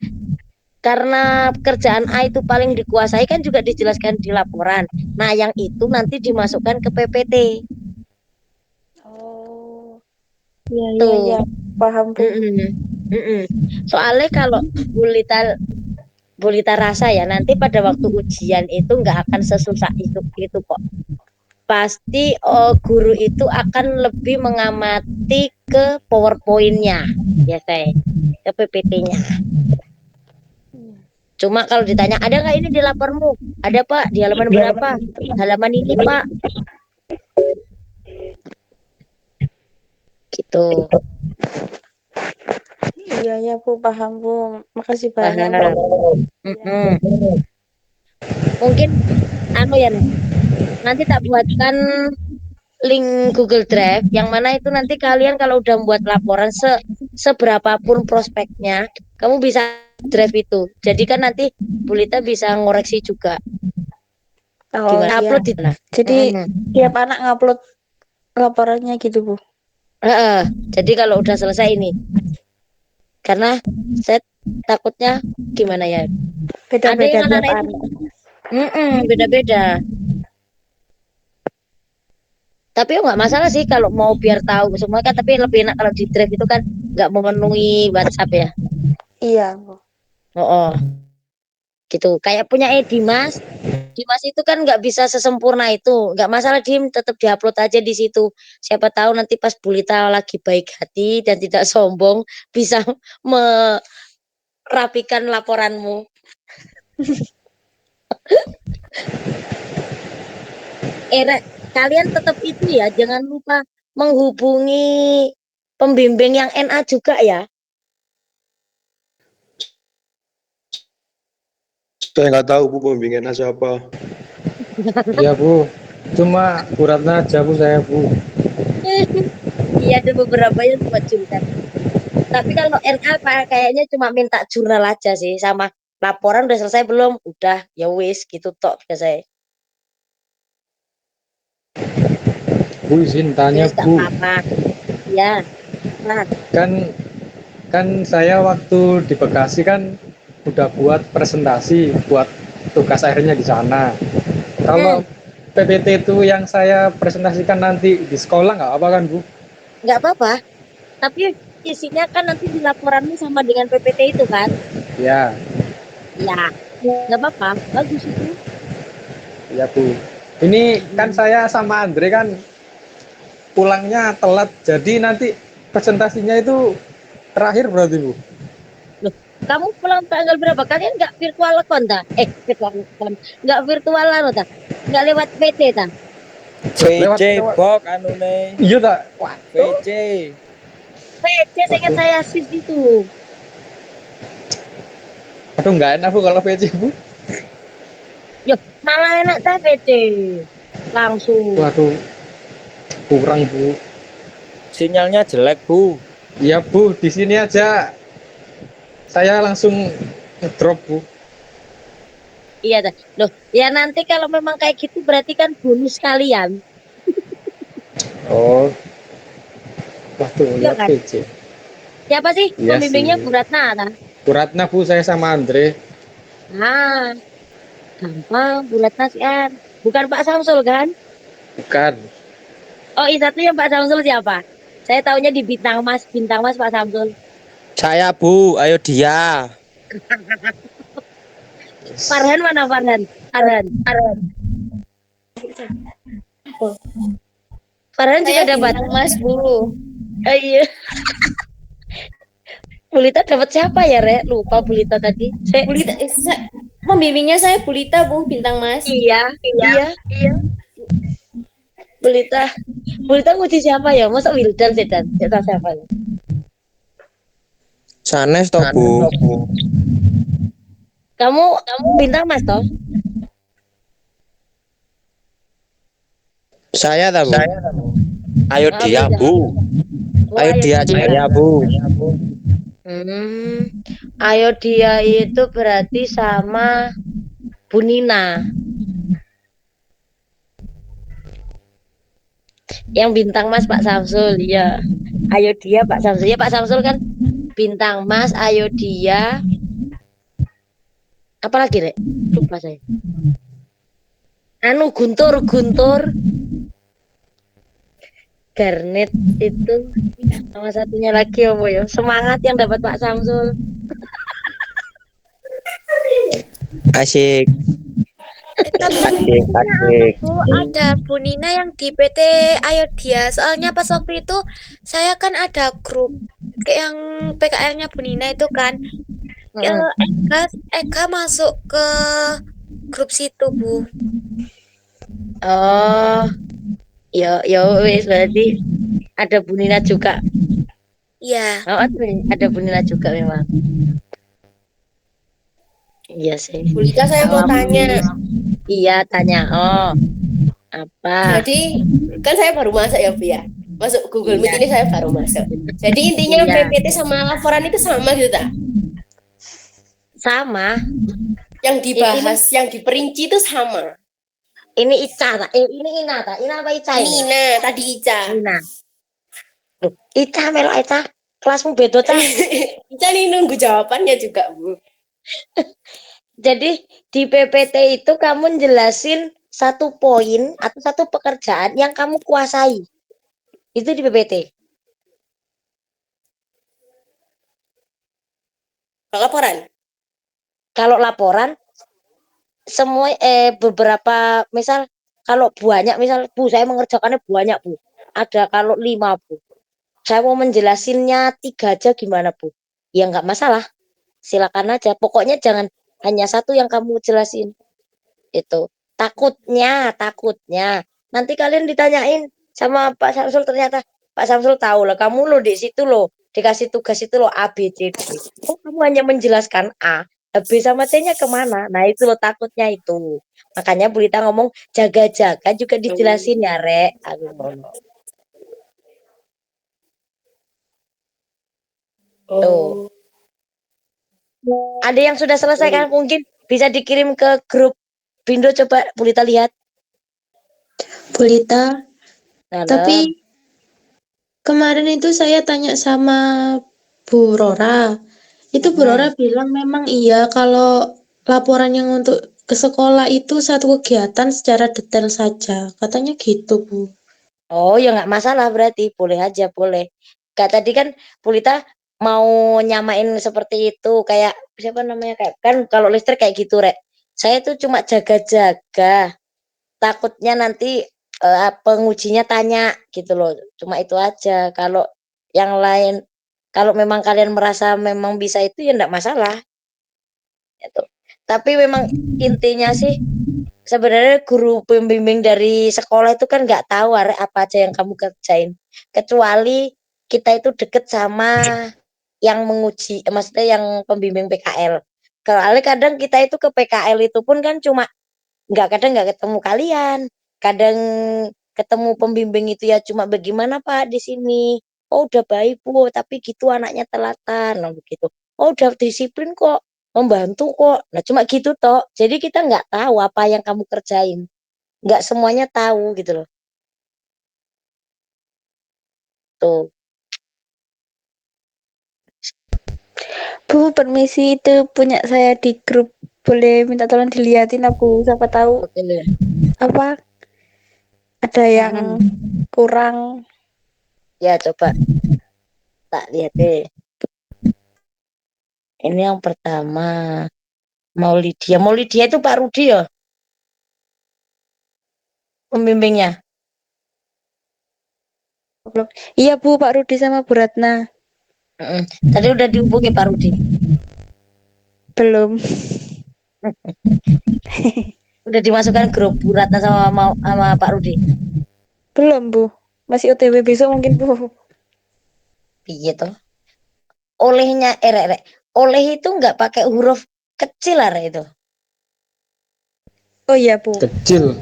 karena kerjaan A itu paling dikuasai kan juga dijelaskan di laporan. Nah, yang itu nanti dimasukkan ke PPT. Oh. Iya, paham Bu. Soalnya kalau Bu Lita rasa ya nanti pada waktu ujian itu nggak akan sesusah itu kok. Pasti guru itu akan lebih mengamati ke PowerPoint-nya ya kayak ke PPT-nya. Cuma kalau ditanya ada nggak ini di lapormu? Ada Pak, di halaman berapa? Halaman ini Pak. Gitu. Iya ya Bu, paham Bu. Makasih banyak. Mungkin anu ya, nanti tak buatkan link Google Drive yang mana itu nanti kalian kalau udah membuat laporan seberapapun prospeknya, kamu bisa drive itu. Jadi kan nanti Bu Lita bisa ngoreksi juga. Oh Gimana iya. upload di sana. Jadi tiap anak ngupload laporannya gitu, Bu. Jadi kalau udah selesai ini, karena saya takutnya gimana ya? Ada Beda-beda yang tiap anak-anak anak. itu beda-beda. Tapi nggak masalah sih kalau mau biar tahu semua kan. Tapi lebih enak kalau di drive itu kan nggak memenuhi WhatsApp ya. Iya, Bu. Oh, gitu. Kayak punya Dimas. Dimas itu kan nggak bisa sesempurna itu. Nggak masalah Dim, tetap diupload aja di situ. Siapa tahu nanti pas Bu Lita lagi baik hati dan tidak sombong bisa merapikan laporanmu. Kalian tetap itu ya, jangan lupa menghubungi pembimbing yang NA juga ya. Saya nggak tahu Bu pembimbingan siapa. Iya Bu, cuma Bu Ratna aja Bu saya Bu. Iya ada beberapa yang buat jurusan. Tapi kalau NA kayaknya cuma minta jurnal aja sih, sama laporan udah selesai belum? Udah, ya wis gitu tok biasanya. Bu izin tanya Wis gak Bu, apa-apa. Ya. Nah, kan saya waktu di Bekasi kan udah buat presentasi buat tugas akhirnya di sana. Kalau PPT itu yang saya presentasikan nanti di sekolah nggak apa kan Bu? nggak apa-apa. Tapi isinya kan nanti di laporanmu sama dengan PPT itu kan? Ya, Ya, nggak apa-apa. Bagus itu. ya Bu. Ini kan saya sama Andre kan pulangnya telat, jadi nanti presentasinya itu terakhir berarti Bu. Loh, kamu pulang tanggal berapa? Kalian nggak virtual account ta? Virtual account. Nggak virtualan ta? Nggak lewat PT ta? Lewat- VC lewat- bok anu ne. Iya tak? Wah, VC. PT saya sis itu. aduh nggak enak Bu kalau VC Bu. Yo, malah enak ta PT. Langsung. Waduh, kurang Bu. Sinyalnya jelek Bu. Iya Bu, di sini aja. Saya langsung ngedrop Bu. Iya ta. Loh, ya nanti kalau memang kayak gitu berarti kan bonus kalian. Oh, waduh, Iya lihat kan? VC. Siapa sih Iya pembimbingnya sih. Bu Ratna ta? Bu Ratna Bu, saya sama Andre. Nah, gampang Bu Ratna sih kan. Bukan Pak Samsul kan? Bukan. Oh, itu satu yang Pak Samsul siapa? Saya taunya di Bintang Mas Pak Samsul. Saya Bu, ayo dia. Farhan mana Farhan? Farhan juga dapat. Mas Bu. Oh, iya. Bulita dapat siapa ya, Rek? Lupa Bulita tadi. Bulita, pembimbingnya saya Bulita Bu, bintang Mas. Iya. Bulita nguji siapa ya? Masa Wildan Sedan? Tidak tahu siapa ya? Sanes toh Bu. Kamu bintang Mas toh? Saya tahu. Ayo Oh, dia beda. Bu. Oh, Ayo dia saya Bu. Ayo dia itu berarti sama Bu Nina. Yang bintang Mas Pak Samsul, ya. Ayo dia Pak Samsul. Ya Pak Samsul kan bintang Mas, ayo dia. Apalagi, Rek? Lupa saya. Anu Guntur. Garnet itu sama satunya lagi apa ya? Semangat yang dapat Pak Samsul. Asik. Asik. Bu, ada Bu Nina yang di PT Ayo Dia. Soalnya pas waktu itu saya kan ada grup yang PKL-nya Bu Nina itu kan. Eka masuk ke grup situ, Bu. Oh, ya wis berarti ada Bu Nina juga. Iya. Oh, ada Bu Nina juga memang. Iya sih. Bu Lita, saya mau tanya. Iya, tanya. Oh, apa? Jadi, kan saya baru masuk ya, Bu ya. Masuk Google Meet Iya. ini saya baru masuk. Jadi intinya Iya. PPT sama laporan itu sama gitu tak? Sama. Yang dibahas, yang diperinci itu sama. Ini Ica, tak? Ini Ina, tak? Ina apa Ica ini? Nina, tadi Ica. Ina. Loh, Ica melok Ica. Kelasmu beda, Ca. Ica nih nunggu jawabannya juga, Bu. Jadi di PPT itu kamu jelasin satu poin atau satu pekerjaan yang kamu kuasai. Itu di PPT. Laporan. Kalau laporan semua beberapa misal kalau banyak misal Bu saya mengerjakannya banyak Bu. Ada kalau 5 Bu. Saya mau menjelasinnya 3 aja gimana Bu? Ya nggak masalah. Silakan aja. Pokoknya jangan hanya satu yang kamu jelasin. Itu. Takutnya nanti kalian ditanyain sama Pak Samsul ternyata Pak Samsul tahu lah kamu lo di situ lo dikasih tugas itu lo A B C D. Oh kamu hanya menjelaskan A, B sama C-nya kemana? Nah itu lo takutnya itu. Makanya Bu Lita ngomong jaga-jaga juga dijelasin ya Rek. Aku ngomong. Tuh. Ada yang sudah selesai kan mungkin bisa dikirim ke grup Bindo, coba Bu Lita lihat. Bu Lita, Halo. tapi kemarin itu saya tanya sama Bu Rora. Itu Bu Rora bilang memang iya kalau laporan yang untuk ke sekolah itu satu kegiatan secara detail saja. Katanya gitu, Bu. Oh ya nggak masalah berarti boleh aja boleh. Kak tadi kan Bu Lita mau nyamain seperti itu kayak siapa namanya kayak kan kalau listrik kayak gitu Rek. Saya tuh cuma jaga-jaga. Takutnya nanti pengujinya tanya gitu loh. Cuma itu aja. Kalau yang lain kalau memang kalian merasa memang bisa itu ya enggak masalah. Gitu. Tapi memang intinya sih sebenarnya guru pembimbing dari sekolah itu kan nggak tahu Arek, apa aja yang kamu kerjain. Kecuali kita itu deket sama yang menguji, maksudnya yang pembimbing PKL. Kalau kadang kita itu ke PKL itu pun kan cuma kadang nggak ketemu kalian, kadang ketemu pembimbing itu ya cuma bagaimana Pak di sini. Oh udah baik Bu, tapi gitu anaknya telatan, nah, begitu. Oh udah disiplin kok, membantu kok. Nah cuma gitu toh. Jadi kita nggak tahu apa yang kamu kerjain, nggak semuanya tahu gitu loh. Tuh. Bu, permisi itu punya saya di grup. Boleh minta tolong dilihatin aku, siapa tahu Oke. apa ada yang kurang. Ya coba tak lihat deh. Ini yang pertama Maulidia itu Pak Rudi ya pembimbingnya. Iya Bu, Pak Rudi sama Bu Ratna. Tadi udah dihubungi Pak Rudi. Belum. Udah dimasukkan grup Bu Ratna sama Pak Rudi. Belum Bu, masih OTW besok mungkin Bu. Piye toh? Olehnya Rek. Oleh itu nggak pakai huruf kecil lah itu. Oh iya Bu. Kecil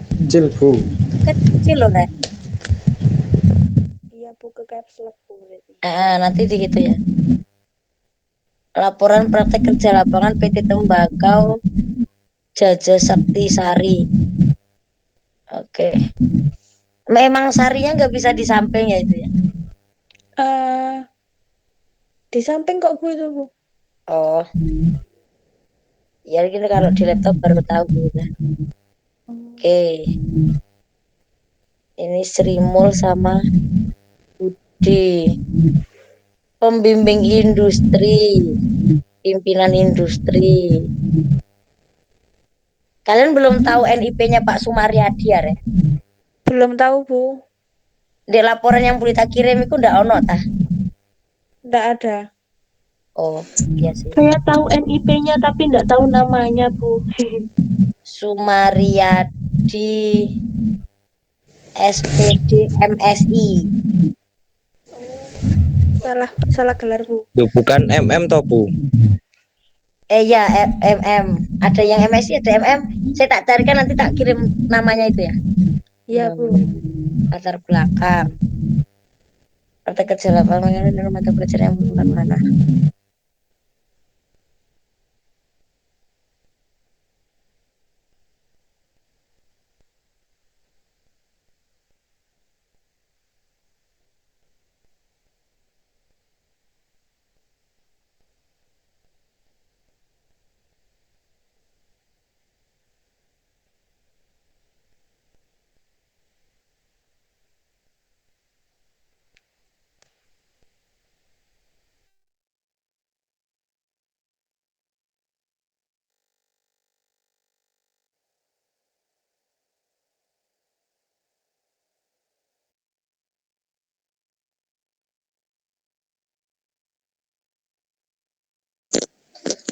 Bu. Kecil loh Rek. Iya Bu, ke caps lock Bu. Nanti gitu ya. Laporan praktek kerja lapangan PT Tembakau Jaja Sakti Sari. Oke. Memang sarinya nggak bisa di samping ya itu ya? Di samping kok Bu itu Bu. Oh. Ya gini kalau di laptop baru tahu gitu. Oke. Ini Sri Mul sama Budi. Pembimbing industri. Pimpinan industri. Kalian belum tahu NIP-nya Pak Sumaryadi ya, Rek? Belum tahu Bu. Di laporan yang Bu Lita kirim itu ndak ono tah? Nggak ada. Oh, iya sih. Saya tahu NIP-nya tapi nggak tahu namanya, Bu. Sumaryadi SPD MSI. Salah gelar Bu. Duh, bukan MM toh Bu. Ya, MM. Ada yang MSI, ada MM. Saya tak carikan nanti tak kirim namanya itu ya. Iya, Bu. Latar belakang. Praktek kerja lapangan dan mata pelajaran yang bukan mana.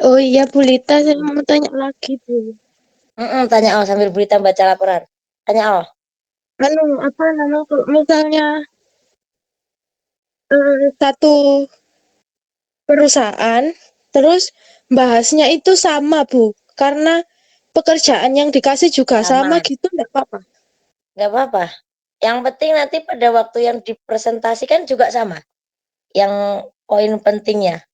Oh iya, Bu Lita, saya mau tanya lagi, Bu. Tanya oh sambil berita baca laporan. Tanya oh. Apa namanya, kalau misalnya satu perusahaan, terus bahasnya itu sama, Bu. Karena pekerjaan yang dikasih juga sama Sama. gitu, nggak apa-apa. Nggak apa-apa. Yang penting nanti pada waktu yang dipresentasikan juga sama. Yang poin pentingnya.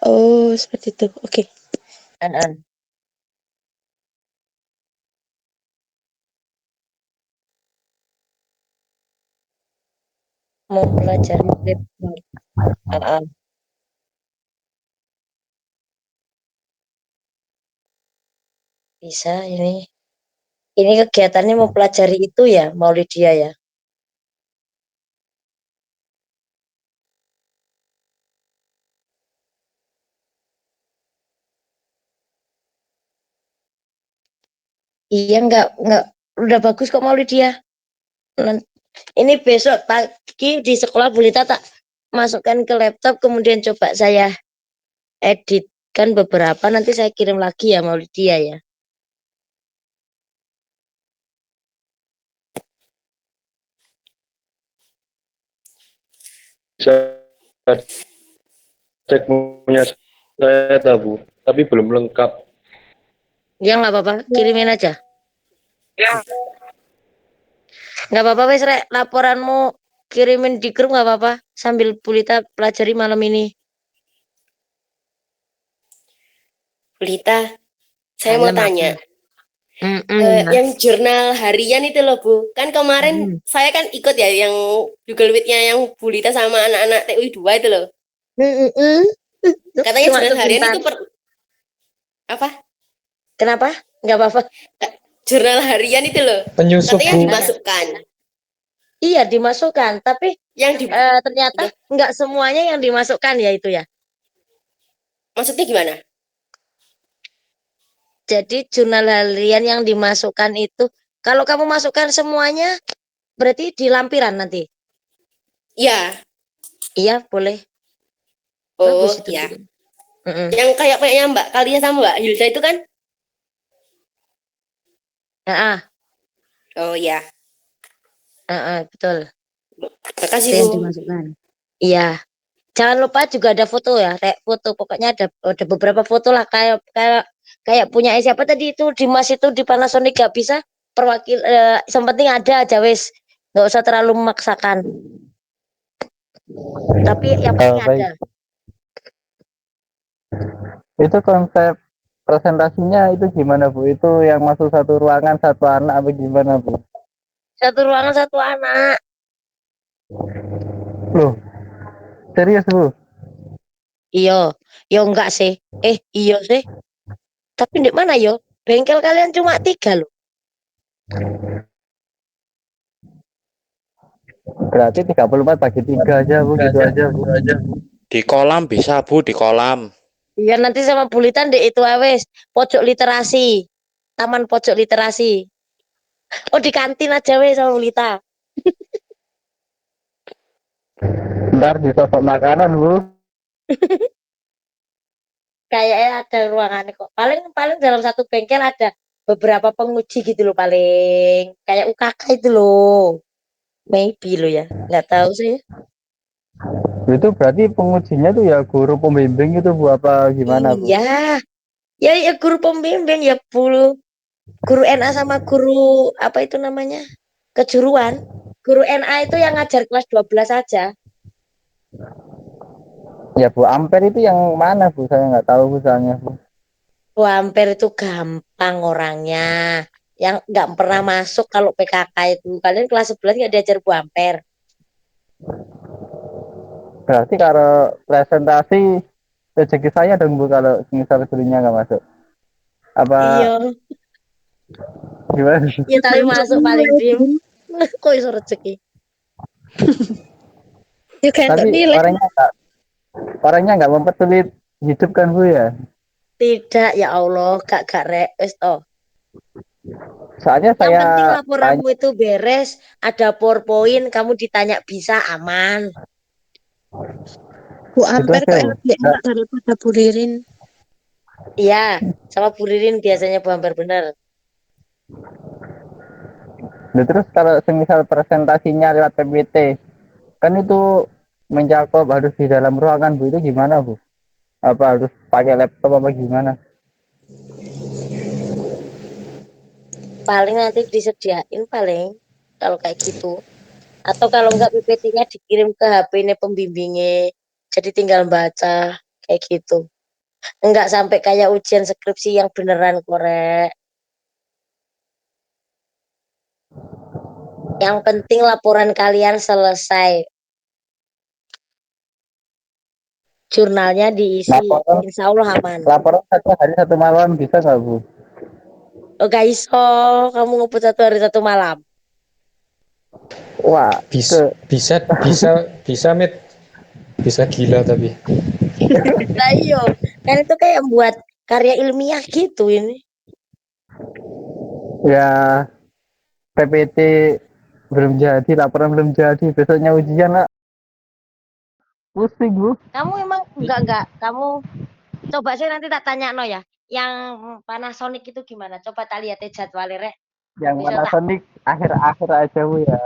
Oh, seperti itu. Oke. An-an. Mau pelajari web. An-an. Bisa ini. Ini kegiatannya mau pelajari itu ya, Maulidia ya. Iya enggak udah bagus kok Maulidia. Ini besok pagi di sekolah Bulita tak masukkan ke laptop kemudian coba saya editkan beberapa nanti saya kirim lagi ya Maulidia ya. Bisa cek punya saya tahu, tapi belum lengkap. Ya nggak apa-apa, kirimin aja. Ya. Nggak apa-apa wes Rek, laporanmu kirimin di grup nggak apa-apa sambil Bulita pelajari malam ini. Bulita, saya mau tanya. Yang jurnal harian itu loh Bu, kan kemarin saya kan ikut ya yang Google Meet-nya yang Bulita sama anak-anak TUI 2 itu loh. Katanya Cuma jurnal harian sebentar. itu apa? Kenapa? Nggak apa-apa. Jurnal harian itu loh. Penyusup, Katanya Bu. dimasukkan. Iya dimasukkan, tapi Yang ternyata nggak semuanya yang dimasukkan ya itu ya. Maksudnya gimana? Jadi jurnal harian yang dimasukkan itu, kalau kamu masukkan semuanya, berarti di lampiran nanti. Iya. Iya boleh. Oh Bagus itu. ya. Yang kayaknya Mbak Kalia sama Mbak Hilda itu kan? Oh ya. Betul. Makasih Itu yang Bu. dimasukkan. Iya. Jangan lupa juga ada foto ya, kayak foto. Pokoknya ada beberapa foto lah kayak punya siapa tadi itu Dimas itu di Panasonic gak bisa perwakil. Yang penting ada aja wes, nggak usah terlalu memaksakan. Tapi yang penting ada. Itu konsep presentasinya itu gimana Bu? Itu yang masuk satu ruangan satu anak apa gimana Bu? Satu ruangan satu anak. Loh, serius Bu? Iya, yo enggak sih. Iya sih. Tapi di mana yo? Bengkel kalian cuma 3 loh. Berarti 34 bagi 3 aja Bu, gitu aja Bu. Di kolam bisa Bu, di kolam. Iya nanti sama Bulitan deh itu awes. Pojok literasi. Taman pojok literasi. Oh di kantin aja wes sama Bulita. Ntar disosok makanan Bu. Kayaknya ada ruangan kok. Paling dalam satu bengkel ada beberapa penguji gitu loh paling. Kayak UKK itu loh. Maybe lo ya. Nggak tahu sih. Itu berarti pengujinya tuh ya guru pembimbing itu Bu apa gimana Bu? Iya, ya guru pembimbing ya guru NA sama guru apa itu namanya? Kejuruan. Guru NA itu yang ngajar kelas 12 saja. Ya Bu, Ampere itu yang mana Bu? Saya nggak tahu Bu soalnya Bu. Bu Ampere itu gampang orangnya. Yang nggak pernah masuk kalau PKK itu. Kalian kelas 11 nggak diajar Bu Ampere. Berarti kalau presentasi rezeki saya dong Bu kalau misal gurunya nggak masuk. Apa Iya. gimana? Iya tapi masuk paling dim. Kok iso rezeki? Ya kan Tapi nilai. orangnya nggak mempersulit hidup kan Bu ya? Tidak, ya Allah, gak rek, wis toh. Soalnya Yang penting saya laporanmu itu beres, ada PowerPoint, kamu ditanya bisa aman. Bu Ampere kok Bu. lebih enak daripada Bu Ririn. Iya, sama Bu Ririn biasanya Bu Ampere bener. Nah, terus kalau semisal presentasinya lewat PPT, kan itu mencakup harus di dalam ruangan Bu, itu gimana Bu? Apa harus pakai laptop apa gimana? Paling nanti disediain paling kalau kayak gitu. Atau kalau enggak PPT-nya dikirim ke HP-nya pembimbingnya. Jadi tinggal baca kayak gitu. Enggak sampai kayak ujian skripsi yang beneran korek. Yang penting laporan kalian selesai. Jurnalnya diisi, insya Allah aman. Laporan satu hari satu malam bisa nggak Bu? Oh gak iso, kamu ngebut 1 hari 1 malam. Wah, bisa Mit. Bisa gila tapi. Nah iya, kan itu kayak buat karya ilmiah gitu ini. Ya, PPT belum jadi, laporan belum jadi, besoknya ujian lah. Pusing Bu. Kamu emang enggak, kamu coba sih nanti tak tanya no ya. Yang Panasonic itu gimana? Coba tak lihat jadwalnya rek. Yang Bisa tak? Panasonic akhir-akhir aja Bu ya.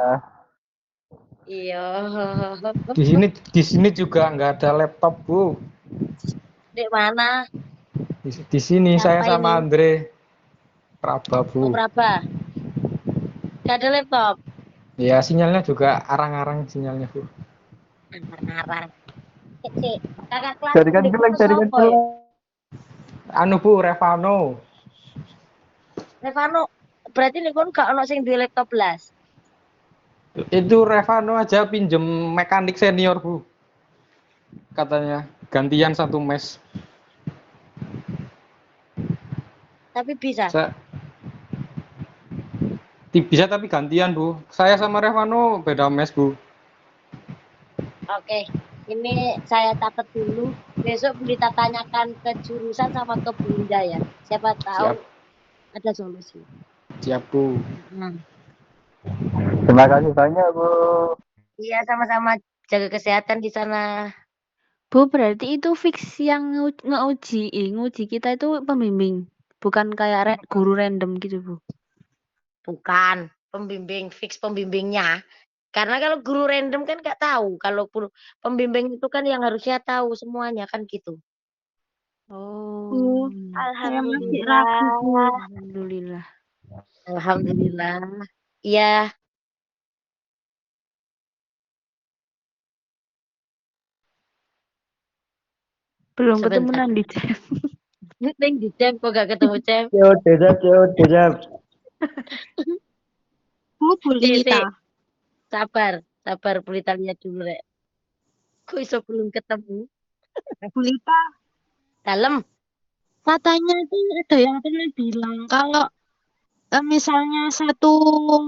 Iya. Di sini juga nggak ada laptop Bu. Di mana? Di sini Siapa saya sama ini? Andre Praba Oh, Bu. berapa? Gak ada laptop. Ya sinyalnya juga arang-arang sinyalnya Bu. Arang-arang. Cek, kakak kelas Jaringan di jelek, kursus jaringan apa ya? jelek. Anu Bu, Revano. Revano, berarti nih kan gak ono sing duwe laptop belas. Itu Revano aja pinjem mekanik senior Bu. Katanya gantian 1 mes. Tapi bisa. Bisa tapi gantian Bu. Saya sama Revano beda mes Bu. Oke, ini saya catat dulu. Besok kita tanyakan ke jurusan sama ke Bunda ya. Siapa tahu Siap. ada solusi. Siap Bu. Terima kasih banyak Bu. Iya, sama-sama jaga kesehatan di sana. Bu, berarti itu fix yang nguji kita itu pembimbing, bukan kayak guru random gitu Bu? Bukan, pembimbing, fix pembimbingnya. Karena kalau guru random kan nggak tahu. Kalau pembimbing itu kan yang harusnya tahu semuanya kan gitu. Oh, Saya masih ragu Bu. alhamdulillah. Alhamdulillah. Iya. Belum Sebentar. ketemu Nandi Cem. Neng di Cem kok gak ketemu Cem? Cewek. Bu Lita. Sabar Bu Lita lihat dulu rek. Kok iso belum ketemu? Bu Lita. Dalam. Katanya itu ada yang pernah bilang kalau misalnya satu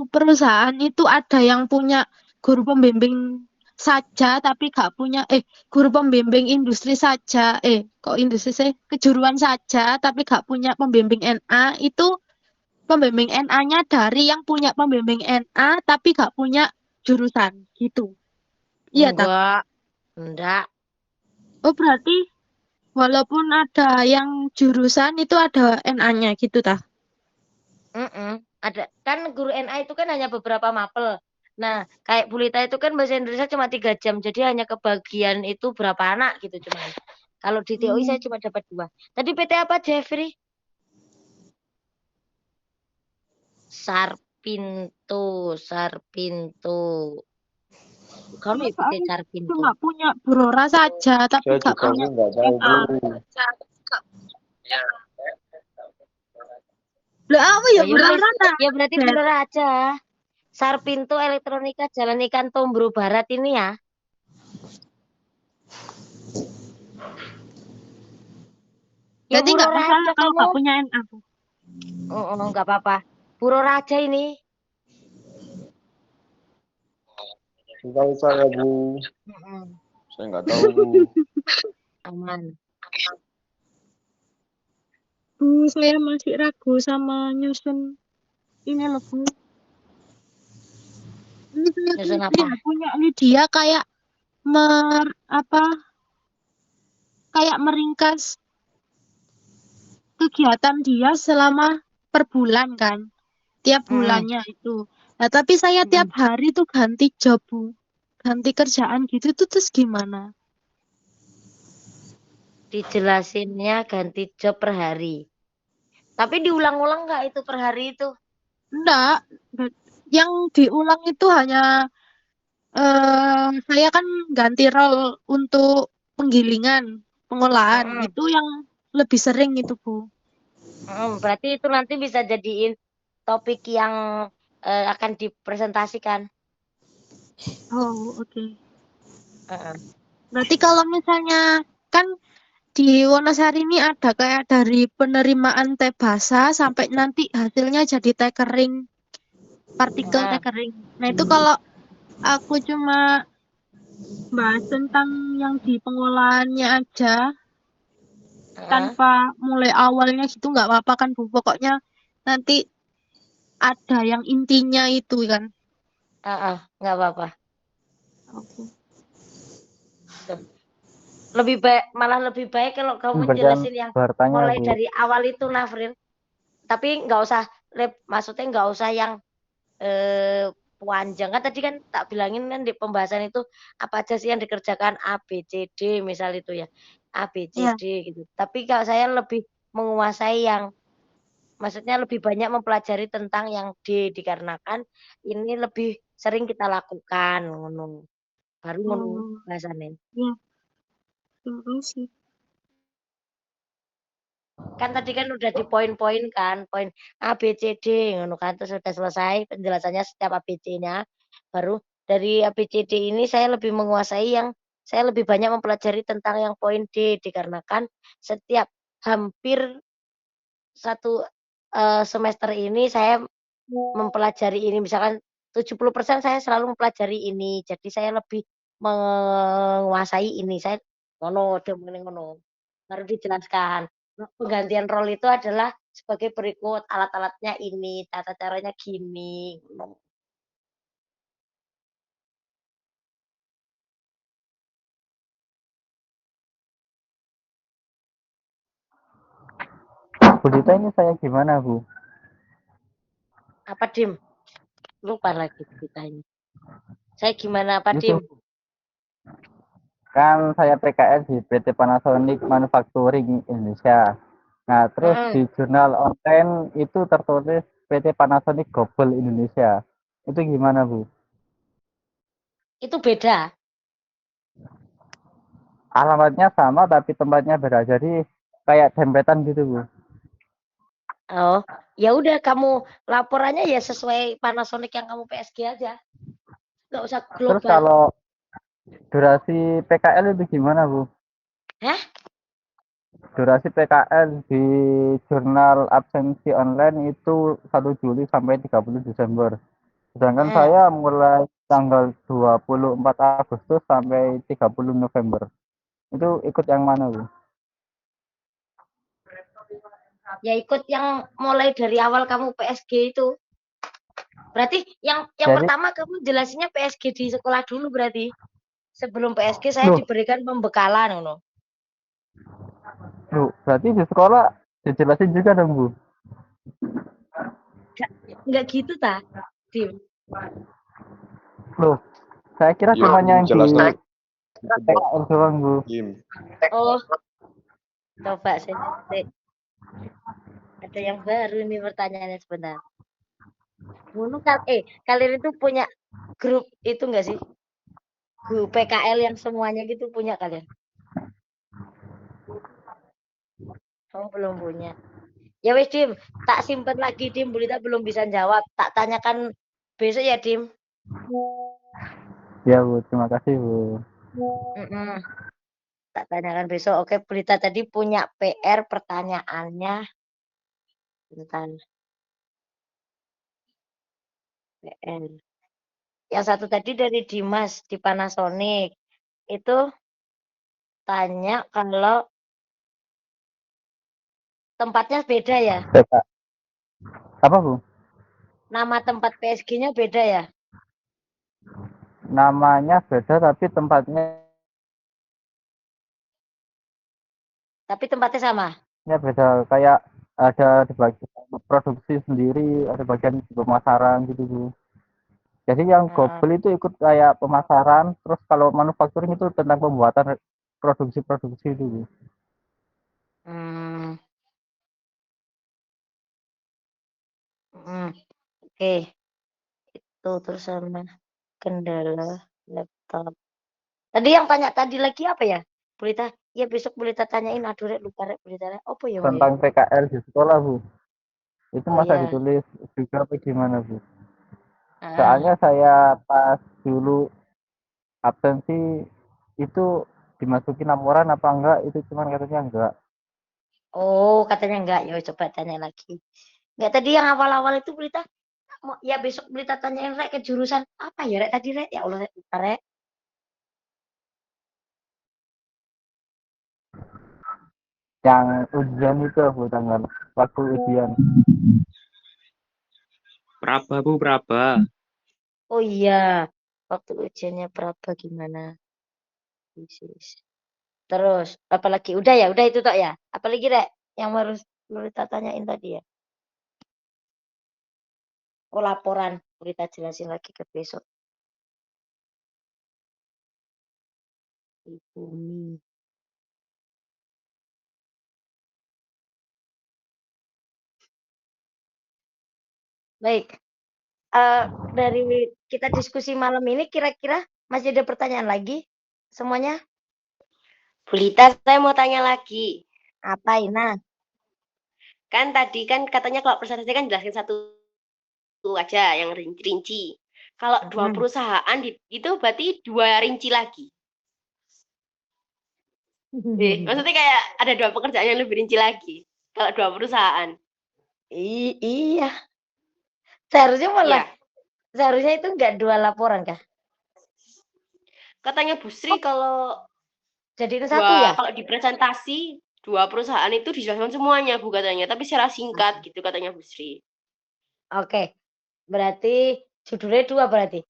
perusahaan itu ada yang punya guru pembimbing saja tapi gak punya guru pembimbing industri saja kok industri sih kejuruan saja tapi gak punya pembimbing NA, itu pembimbing NA-nya dari yang punya pembimbing NA tapi gak punya jurusan gitu. Iya tak? Enggak. Oh berarti walaupun ada yang jurusan itu ada NA-nya gitu tak? Ada kan guru NA itu kan hanya beberapa mapel. Nah, kayak Bulita itu kan bahasa Indonesia cuma 3 jam, jadi hanya kebagian itu berapa anak gitu cuman. Kalau di TOI saya cuma dapat 2. Tadi PT apa, Jeffrey? Sarpinto. Kalau ya PT Sarpinto. Cuma punya Brora saja, tapi Saya nggak juga punya nggak tahu, NA. Bu. Lah apa ya Ya wis, Brora ta? ya berarti bener aja. Sarpinto Elektronika Jalan Ikan Tombro Barat ini ya. Yang Berarti nggak Puro masalah Raja kalau kamu. nggak punya NA. Oh, nggak apa-apa. Puro Raja ini. Enggak usah ya, Bu. Saya nggak tahu, Bu. Aman. Saya masih ragu sama nyusun ini loh, Bu. Ini saya Nyusun apa? punya Lydia kayak kayak meringkas kegiatan dia selama per bulan kan. Tiap bulannya itu. Nah, tapi saya tiap hari tuh ganti job, Bu. Ganti kerjaan gitu tuh terus gimana? Dijelasinnya ganti job per hari. Tapi diulang-ulang nggak itu per hari itu? Enggak. Yang diulang itu hanya saya kan ganti role untuk penggilingan, pengolahan. Itu yang lebih sering itu, Bu. Berarti itu nanti bisa jadiin topik yang akan dipresentasikan. Oh, oke. Berarti kalau misalnya kan di Wonosari ini ada kayak dari penerimaan teh basah sampai nanti hasilnya jadi teh kering, partikel teh kering. Nah, itu kalau aku cuma bahas tentang yang di pengolahannya aja, tanpa mulai awalnya gitu nggak apa-apa kan, Bu. Pokoknya nanti ada yang intinya itu kan. Nggak apa-apa. Oke. Malah lebih baik kalau kamu Berjan jelasin yang bertanya, mulai Bu. dari awal itu, Nafril. Tapi nggak usah, maksudnya nggak usah yang panjang. Kan tadi kan tak bilangin kan di pembahasan itu apa aja sih yang dikerjakan A, B, C, D misal itu ya. A, B, C, D gitu. Tapi kalau saya lebih menguasai yang, maksudnya lebih banyak mempelajari tentang yang D, dikarenakan ini lebih sering kita lakukan. Baru ngono bahasannya. Iya. Terima kasih. Kan tadi kan udah di poin-poin kan, poin A, B, C, D, ngono kan, terus sudah selesai penjelasannya setiap ABC-nya. Baru dari A, B, C, D ini saya lebih menguasai yang, saya lebih banyak mempelajari tentang yang poin D, dikarenakan setiap hampir satu semester ini saya mempelajari ini, misalkan 70% saya selalu mempelajari ini, jadi saya lebih menguasai ini, saya ngono, ngono. Baru dijelaskan. Penggantian role itu adalah sebagai berikut, alat-alatnya ini, tata caranya gini. Bulita ini saya gimana, Bu? Apa, Dim? Lupa lagi ceritanya. Saya gimana, apa, Itu Dim? kan saya PKL di PT Panasonic Manufacturing Indonesia. Nah, terus di jurnal online itu tertulis PT Panasonic Global Indonesia. Itu gimana, Bu? Itu beda. Alamatnya sama tapi tempatnya beda. Jadi kayak dempetan gitu, Bu. Oh, ya udah kamu laporannya ya sesuai Panasonic yang kamu PSG aja. Nggak usah global. Terus kalau durasi PKL itu gimana, Bu? Hah? Durasi PKL di jurnal absensi online itu 1 Juli sampai 30 Desember. Sedangkan saya mulai tanggal 24 Agustus sampai 30 November. Itu ikut yang mana, Bu? Ya ikut yang mulai dari awal kamu PSG itu. Berarti yang pertama kamu jelasinnya PSG di sekolah dulu berarti. Sebelum PSG saya diberikan pembekalan, ngono. Bu, berarti di sekolah dijelasin juga dong, Bu? Enggak gitu ta, Dim? Loh, saya kira Iya, cuma yang di jelas dong. PKL doang, Bu. Oh, coba ada yang baru nih pertanyaannya sebentar. Kalian itu punya grup itu enggak sih? Grup PKL yang semuanya gitu punya kalian? Oh, belum punya. Ya wes Dim, tak simpen lagi Dim, Bulita belum bisa jawab. Tak tanyakan besok ya Dim. Ya, Bu. Terima kasih, Bu. Tak tanyakan besok. Oke, Bulita tadi punya PR pertanyaannya. Bentar. PR. Yang satu tadi dari Dimas di Panasonic. Itu tanya kalau tempatnya beda ya? Apa, Bu? Nama tempat PSG-nya beda ya? Namanya beda tapi tempatnya sama? ya beda. Kayak ada di bagian produksi sendiri, ada bagian pemasaran gitu, Bu. Jadi yang Gobel itu ikut kayak pemasaran, terus kalau manufacturing itu tentang pembuatan produksi-produksi itu, Bu. Oke. Itu terus sama kendala laptop. Tadi yang tanya tadi lagi apa ya? Bulita, ya besok Bulita tanyain. Aduh, Rek, lupa Rek, Bulita. Apa ya? Tentang PKL di sekolah, Bu. Itu masa iya. ditulis juga apa gimana, Bu? Soalnya saya pas dulu absensi itu dimasukin laporan apa enggak, itu cuman katanya enggak. Oh, katanya enggak. Ya coba tanya lagi. Enggak, tadi yang awal-awal itu Bulita, ya besok Bulita tanyain Rek ke jurusan apa ya Rek tadi Rek? Ya Allah, Rek, lupa, Rek. Yang ujian itu, Bu, tanggal waktu ujian. Praba, Bu, Praba. Oh iya, waktu ujiannya berapa gimana? Terus apalagi? Udah ya, udah itu tok ya. Apalagi Rek yang harus Bulita tanyain tadi ya? Oh, laporan. Bulita jelasin lagi ke besok. Bumi. Baik. Dari kita diskusi malam ini kira-kira masih ada pertanyaan lagi semuanya? Bulita, saya mau tanya lagi. Apa Ina? Kan tadi kan katanya kalau presentasi kan jelasin satu aja yang rinci. Kalau dua perusahaan itu berarti 2 rinci lagi. Maksudnya kayak ada 2 pekerjaan yang lebih rinci lagi. Kalau 2 perusahaan. Iya. Seharusnya malah. Seharusnya itu enggak 2 laporan kah? Katanya Bu Sri kalau jadiin satu ya? Kalau di presentasi 2 perusahaan itu dijelaskan semuanya Bu katanya, tapi secara singkat gitu katanya Bu Sri. Oke. Berarti judulnya 2 berarti.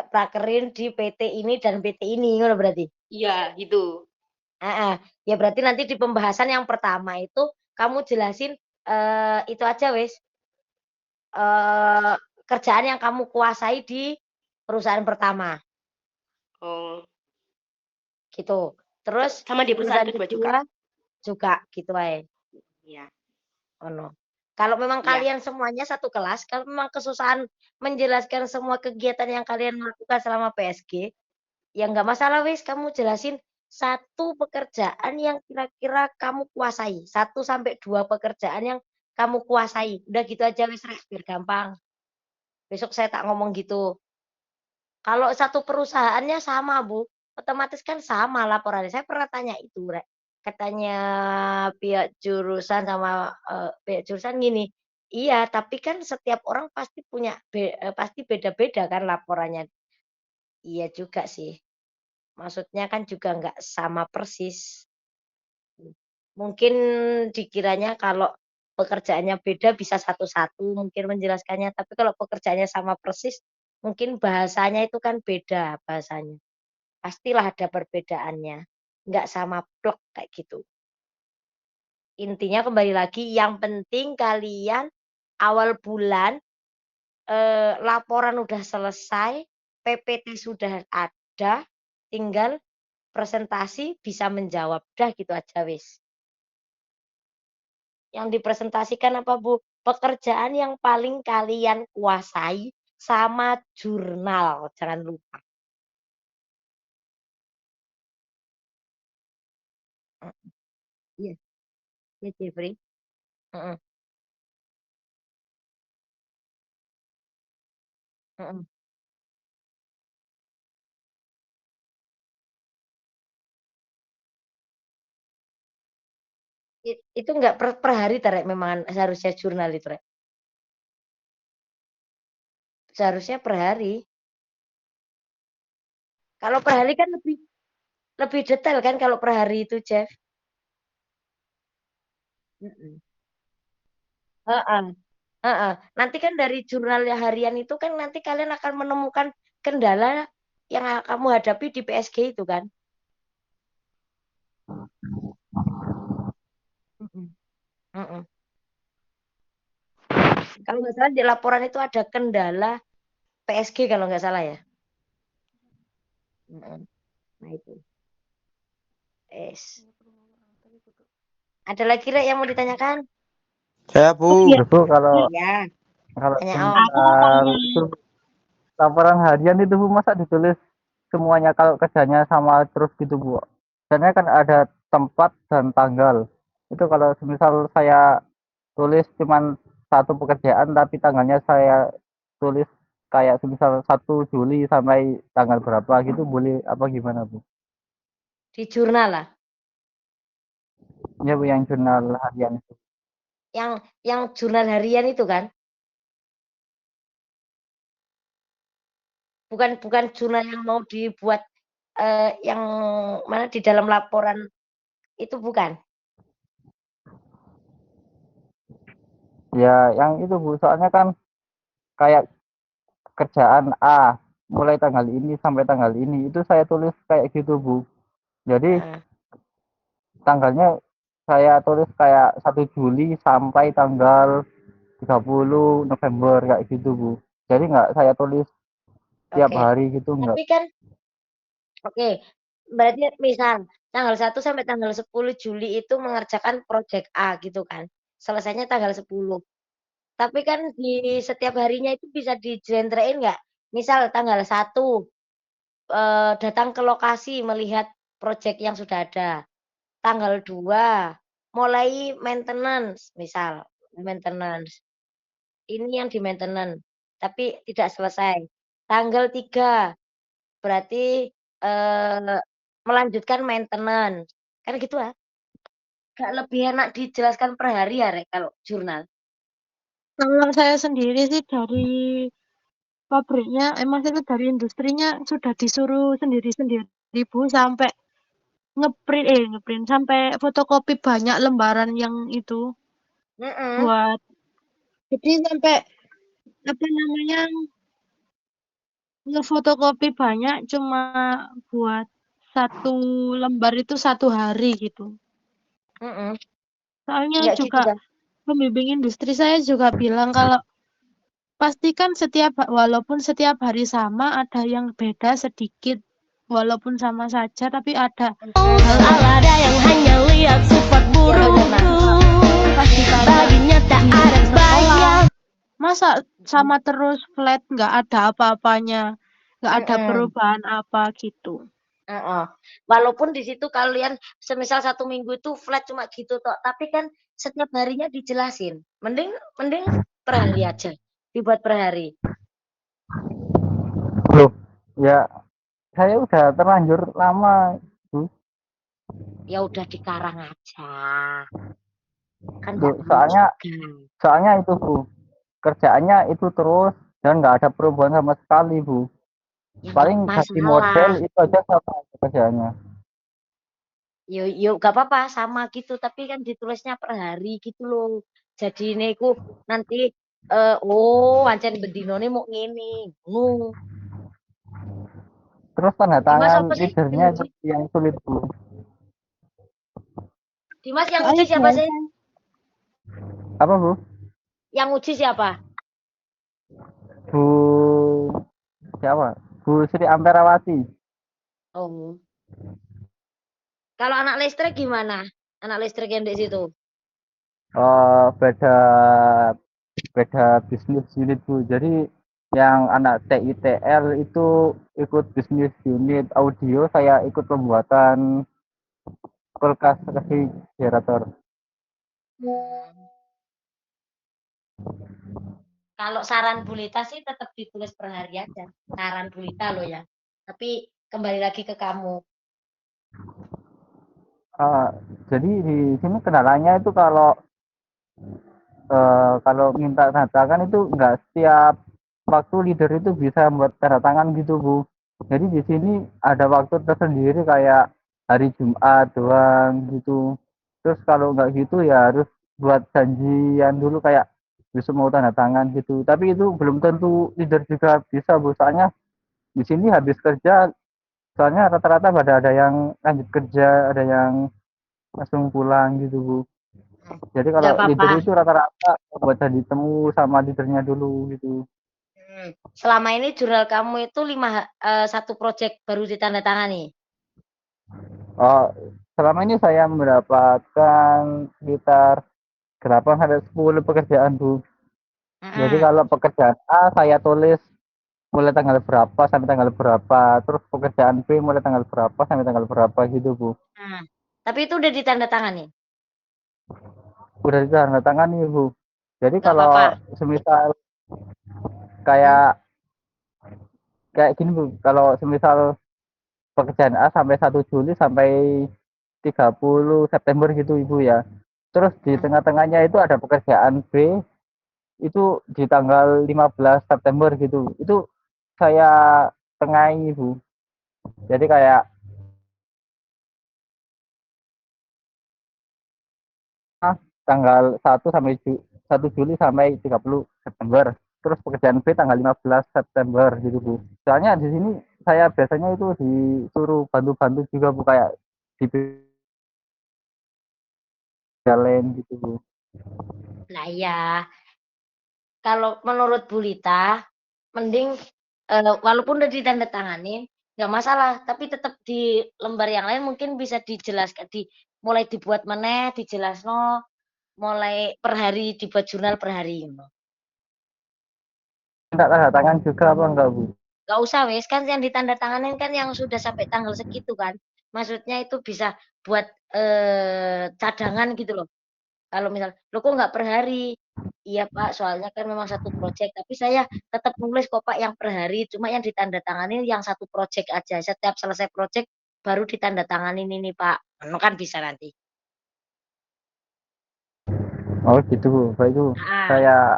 Prakerin di PT ini dan PT ini ngono berarti. Iya, gitu. Ya berarti nanti di pembahasan yang pertama itu kamu jelasin itu aja wes. Kerjaan yang kamu kuasai di perusahaan pertama. Oh. Gitu. Terus sama di perusahaan kedua juga gitu aja. Iya. Oh no. Kalau memang kalian semuanya satu kelas, kalau memang kesusahan menjelaskan semua kegiatan yang kalian lakukan selama PSG, ya nggak masalah wes, kamu jelasin satu pekerjaan yang kira-kira kamu kuasai. 1 sampai 2 pekerjaan yang kamu kuasai. Udah gitu aja wes, biar gampang. Besok saya tak ngomong gitu. Kalau satu perusahaannya sama, Bu, otomatis kan sama laporannya. Saya pernah tanya itu, Rek. Katanya pihak jurusan sama pihak jurusan gini, iya, tapi kan setiap orang pasti punya pasti beda-beda kan laporannya. Iya juga sih. Maksudnya kan juga nggak sama persis. Mungkin dikiranya kalau pekerjaannya beda bisa satu-satu mungkin menjelaskannya, tapi kalau pekerjaannya sama persis, mungkin bahasanya itu kan beda bahasanya. Pastilah ada perbedaannya, nggak sama plek kayak gitu. Intinya kembali lagi, yang penting kalian awal bulan laporan udah selesai, PPT sudah ada, tinggal presentasi bisa menjawab. Dah gitu aja wis. Yang dipresentasikan apa Bu? Pekerjaan yang paling kalian kuasai sama jurnal. Jangan lupa. Iya, ya Jeffrey. Heeh. Heeh. Itu enggak per hari Rek, memang seharusnya jurnal itu Rek. Seharusnya per hari. Kalau per hari kan lebih detail kan kalau per hari itu, Jeff. Heeh. Heeh. Nanti kan dari jurnal harian itu kan nanti kalian akan menemukan kendala yang kamu hadapi di PSG itu kan. Heeh. Kalau nggak salah di laporan itu ada kendala PSG kalau nggak salah ya. Nah itu. Ada lagi Rek yang mau ditanyakan? Saya Bu. Bu, kalau Ya. itu laporan harian itu Bu, masa ditulis semuanya kalau kerjanya sama terus gitu Bu? Karena kan ada tempat dan tanggal. Itu kalau misal saya tulis cuman satu pekerjaan tapi tanggalnya saya tulis kayak misal 1 Juli sampai tanggal berapa gitu, boleh apa gimana Bu? Di jurnal lah. Ya Bu, yang jurnal harian itu. Yang jurnal harian itu kan? Bukan jurnal yang mau dibuat yang mana di dalam laporan itu bukan? Ya, yang itu Bu, soalnya kan kayak kerjaan A mulai tanggal ini sampai tanggal ini itu saya tulis kayak gitu Bu. Jadi tanggalnya saya tulis kayak 1 Juli sampai tanggal 30 November kayak gitu Bu. Jadi nggak saya tulis tiap hari gitu enggak. Tapi kan berarti misal tanggal 1 sampai tanggal 10 Juli itu mengerjakan proyek A gitu kan. Selesainya tanggal 10. Tapi kan di setiap harinya itu bisa dijentrein nggak? Misal tanggal 1 datang ke lokasi melihat proyek yang sudah ada. Tanggal 2 mulai maintenance, misal maintenance. Ini yang di maintenance, tapi tidak selesai. Tanggal 3 berarti melanjutkan maintenance. Kan gitu ah. Gak lebih enak dijelaskan per hari ya Rek kalau jurnal? Kalau saya sendiri sih dari pabriknya, maksudnya dari industrinya sudah disuruh sendiri-sendiri Bu, sampai ngeprint sampai fotokopi banyak lembaran yang itu buat, jadi sampai apa namanya, ngefotokopi banyak cuma buat 1 lembar itu 1 hari gitu. Soalnya Enggak gitu juga kan? pembimbing industri saya juga bilang kalau pastikan walaupun setiap hari sama ada yang beda sedikit, walaupun sama saja tapi ada hal Ada yang hanya lihat sifat buruk, baginya tak ada baiknya. Masa sama terus flat, nggak ada apa-apanya, nggak ada perubahan apa gitu. Walaupun di situ kalian semisal 1 minggu itu flat cuma gitu toh, tapi kan setiap harinya dijelasin. Mending per hari aja, dibuat per hari. Loh, ya saya udah terlanjur lama Bu. Ya udah dikarang aja. Kan Loh, soalnya itu Bu, kerjaannya itu terus dan nggak ada perubahan sama sekali Bu. Ya, paling ganti model itu aja sama kerjaannya. Yo gak apa-apa sama gitu, tapi kan ditulisnya per hari gitu loh. Jadi niku nanti ancen bendinone mau ngene. Terus tanda tangan leadernya yang sulit Bu. Dimas yang uji siapa sih? Apa Bu? Yang uji siapa? Bu siapa? Bu Sri Amperawati. Oh. Kalau anak listrik gimana? Anak listrik yang di situ? Beda bisnis unit Bu. Jadi yang anak TITL itu ikut bisnis unit audio, saya ikut pembuatan kulkas refrigerator. Kalau saran Bulita sih tetap ditulis per hari aja. Saran Bulita loh ya. Tapi kembali lagi ke kamu. Jadi di sini kendalanya itu kalau minta tanda tangan itu nggak setiap waktu leader itu bisa buat tanda tangan gitu Bu. Jadi di sini ada waktu tersendiri kayak hari Jumat doang gitu. Terus kalau nggak gitu ya harus buat janjian dulu kayak besok mau tanda tangan gitu. Tapi itu belum tentu leader juga bisa Bu. Soalnya di sini habis kerja, soalnya rata-rata pada ada yang lanjut kerja, ada yang langsung pulang gitu Bu. Jadi kalau leader itu rata-rata buat janji temu sama leadernya dulu gitu. Selama ini jurnal kamu itu 1 project baru ditandatangani? Selama ini saya mendapatkan sekitar 8-10 pekerjaan Bu. Jadi kalau pekerjaan A saya tulis mulai tanggal berapa sampai tanggal berapa, terus pekerjaan B mulai tanggal berapa sampai tanggal berapa gitu Bu. Tapi itu udah ditandatangani? Udah ditandatangani Bu. Jadi kalau semisal kayak gini Bu, kalau semisal pekerjaan A sampai 1 Juli sampai 30 September gitu Ibu ya. Terus di tengah-tengahnya itu ada pekerjaan B itu di tanggal 15 September gitu. Itu saya tengahi Bu. Jadi kayak tanggal 1 Juli sampai 30 September. Terus pekerjaan B tanggal 15 September gitu Bu. Soalnya di sini saya biasanya itu disuruh bantu-bantu juga Bu, kayak di jalan gitu Bu. Nah ya, kalau menurut Bulita, mending walaupun udah ditandatangani, nggak masalah, tapi tetap di lembar yang lain mungkin bisa dijelaskan, mulai dibuat meneh, dijelasno, mulai per hari dibuat jurnal per hari. Minta tanda tangan juga apa enggak Bu? Nggak usah wes, kan yang ditandatanganin kan yang sudah sampai tanggal segitu kan. Maksudnya itu bisa buat cadangan gitu loh. Kalau misal, lo kok nggak per hari? Iya Pak, soalnya kan memang 1 project, tapi saya tetap nulis kok Pak yang per hari, cuma yang ditandatangani yang 1 project aja. Setiap selesai project baru ditandatanganin ini Pak. Kan bisa nanti. Oh gitu Bu, baik Bu. Saya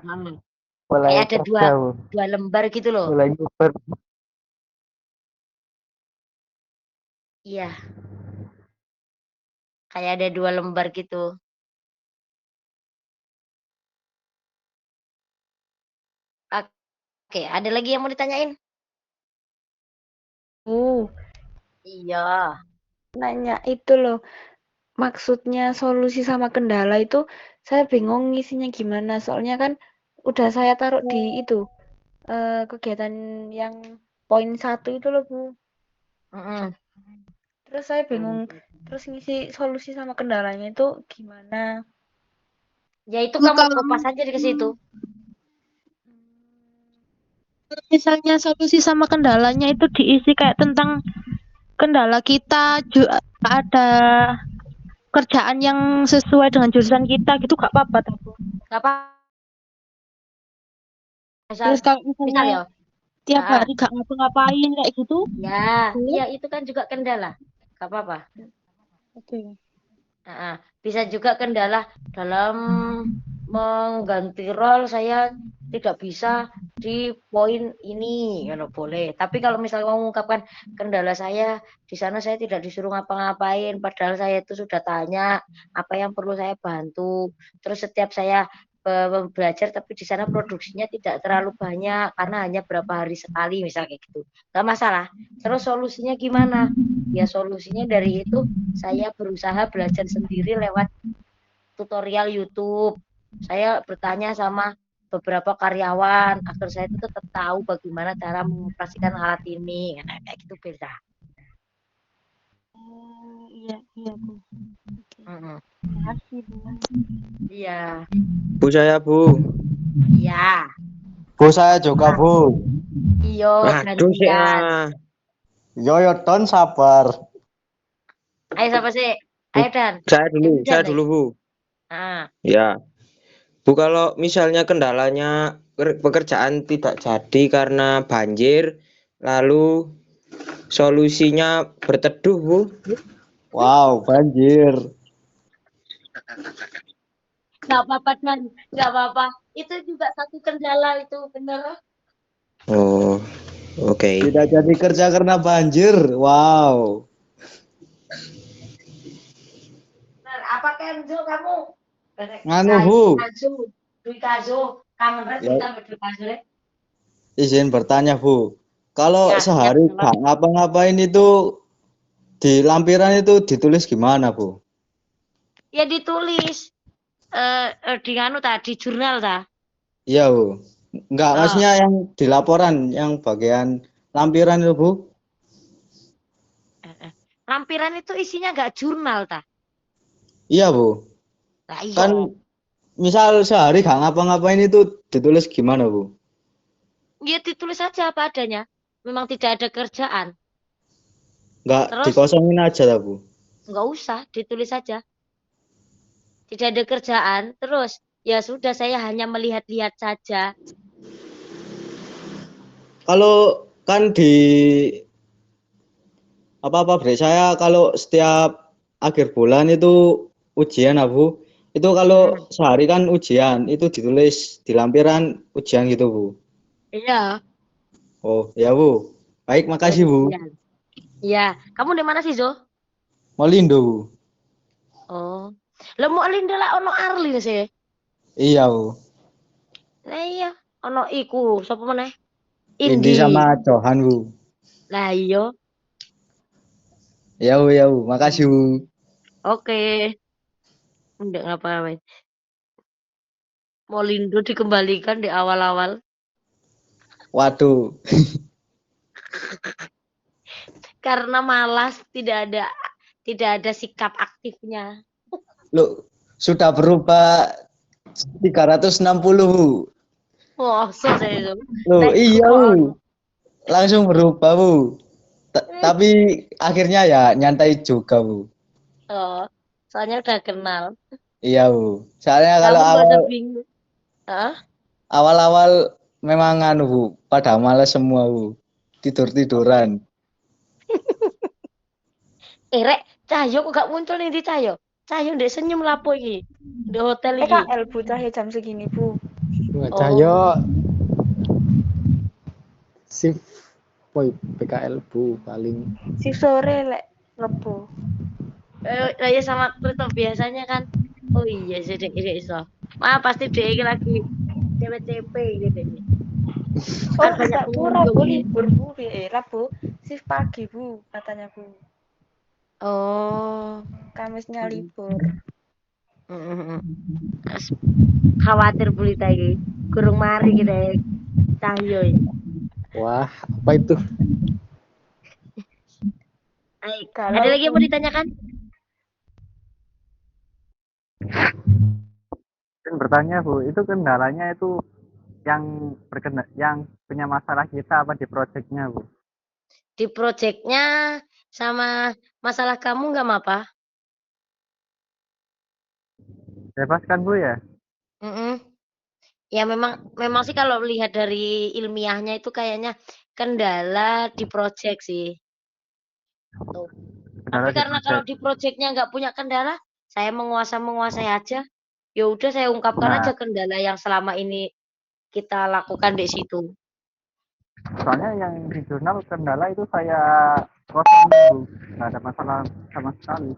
mulai kayak ada kerja Bu. 2 lembar gitu loh. Mulai nyuper. Iya. Kayak ada 2 lembar gitu. Oke, ada lagi yang mau ditanyain? Iya. Nanya itu loh, maksudnya solusi sama kendala itu saya bingung ngisinya gimana. Soalnya kan udah saya taruh di itu kegiatan yang poin 1 itu loh Bu. Terus saya bingung terus ngisi solusi sama kendalanya itu gimana. Ya itu kamu kopas aja ke situ. Misalnya solusi sama kendalanya itu diisi kayak tentang kendala kita, ada kerjaan yang sesuai dengan jurusan kita gitu, gak apa-apa tuh Bu. Gak apa. Terus kalau misalnya tiap hari gak ngapa-ngapain kayak gitu? Ya, iya itu kan juga kendala. Gak apa-apa. Oke. Bisa juga kendala dalam mengganti role, saya tidak bisa di poin ini, ya boleh. Tapi kalau misalnya mau mengungkapkan kendala saya di sana, saya tidak disuruh ngapa-ngapain, padahal saya itu sudah tanya apa yang perlu saya bantu. Terus setiap saya belajar, tapi di sana produksinya tidak terlalu banyak karena hanya berapa hari sekali, misalnya kayak gitu. Gak masalah. Terus solusinya gimana? Ya solusinya dari itu saya berusaha belajar sendiri lewat tutorial YouTube. Saya bertanya sama beberapa karyawan agar saya itu tetap tahu bagaimana cara mengoperasikan alat ini. Nah, kayak gitu beda. Iya, iya, Bu. Oke. Mm-mm. Makasih, Bu. Iya, Bu saya Bu. iya, Bu saya juga Bu. iyo Aduh sih gantian. Yo Don sabar. Ayo siapa sih? Bu, Ayo Dan. saya dulu Bu. Ah, Ya, Bu kalau misalnya kendalanya pekerjaan tidak jadi karena banjir, lalu solusinya berteduh Bu. Wow, banjir. nggak apa-apa Dan, nggak apa-apa. Itu juga satu kendala itu bener. Oh, oke. Tidak jadi kerja karena banjir. Wow. Bener. Apa Kenzo kamu? Nganu Bu, Dwi Kazo, kangen banget ya, kita Dwi Kazo deh. izin bertanya Bu. Kalau Ya, siap. sehari gak ngapa-ngapain itu di lampiran itu ditulis gimana Bu? Ya ditulis di anu tadi jurnal ta. Iya Bu. Enggak, Oh, maksudnya yang di laporan, yang bagian lampiran itu Bu. lampiran itu isinya nggak jurnal ta. Iya Bu. Lah iya. Kan misal sehari gak ngapa-ngapain itu ditulis gimana Bu? Ya ditulis saja apa adanya. Memang tidak ada kerjaan. Nggak Terus dikosongin aja lah Bu. nggak usah ditulis saja. Tidak ada kerjaan. Terus ya sudah saya hanya melihat-lihat saja. Kalau kan di apa beri saya kalau setiap akhir bulan itu ujian Bu. Itu kalau sehari kan ujian, itu ditulis di lampiran ujian gitu Bu. Iya. Oh ya Bu. Baik, makasih Bu. Iya. Kamu di mana sih Zo? Molindo Bu. Oh. Lah mau Linda lah ono Arlin sih. Iya Bu. Lah iya, ono iku sapa meneh? Indi sama Johan Bu. Lah iya. Ya Bu, makasih Bu. Oke. Enggak ngapa-ngapain. Molindo dikembalikan di awal-awal. Waduh. Karena malas, tidak ada sikap aktifnya. Loh, sudah berubah 360 Bu. Wah, susah itu. Loh, iya Bu. Langsung berubah Bu. Tapi akhirnya ya nyantai juga Bu. Oh, soalnya udah kenal. Iya Bu. Soalnya kalau Kamu gak usah bingung. Hah? awal-awal memang anu Bu, pada malas semua Bu. Tidur-tiduran. Rek, Cahyo kok gak muncul nih di Cahyo? Cahyo ndek senyum lapo iki? Di hotel iki. PKL Bu Cahyo jam segini Bu. Cahyo shift PKL Bu paling. Si sore lek lebu. Ya sama Krito biasanya kan. Oh iya sih dek iso. Pasti dek lagi CP gitu deh. Oh, Kan banyak Bu, pengunjung Rabu nih. libur Bu. Rabu shift pagi Bu katanya Bu. Oh, Kamisnya libur. Khawatir Bulita iki. Kurang mari kita Cahyo ini. Wah, apa itu? Ada lagi yang mau ditanyakan? Bertanya Bu, itu kendalanya itu yang punya masalah kita apa di proyeknya Bu? Di proyeknya sama masalah kamu nggak apa-apa? Bebas kan Bu ya? Ya memang sih kalau melihat dari ilmiahnya itu kayaknya kendala di proyek sih. Tuh. Tapi karena kalau di proyeknya nggak punya kendala, saya menguasai aja. Ya udah saya ungkapkan aja kendala yang selama ini kita lakukan di situ. Soalnya yang di jurnal kendala itu saya kosong Bu, nggak ada masalah sama sekali.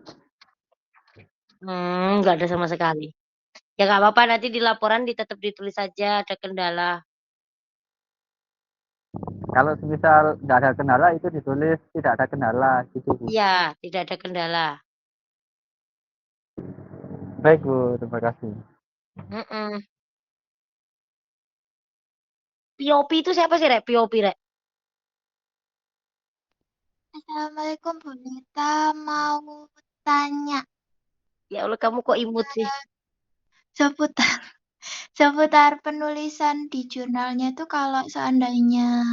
Nggak ada sama sekali. Ya nggak apa-apa, nanti di laporan tetap ditulis saja ada kendala. Kalau misal nggak ada kendala itu ditulis tidak ada kendala gitu Bu. Iya, tidak ada kendala. Baik Bu, terima kasih. POP itu siapa sih, Rek? POP, Rek? Assalamualaikum Bu Lita, mau tanya Ya Allah, kamu kok imut sih? seputar seputar penulisan di jurnalnya itu kalau seandainya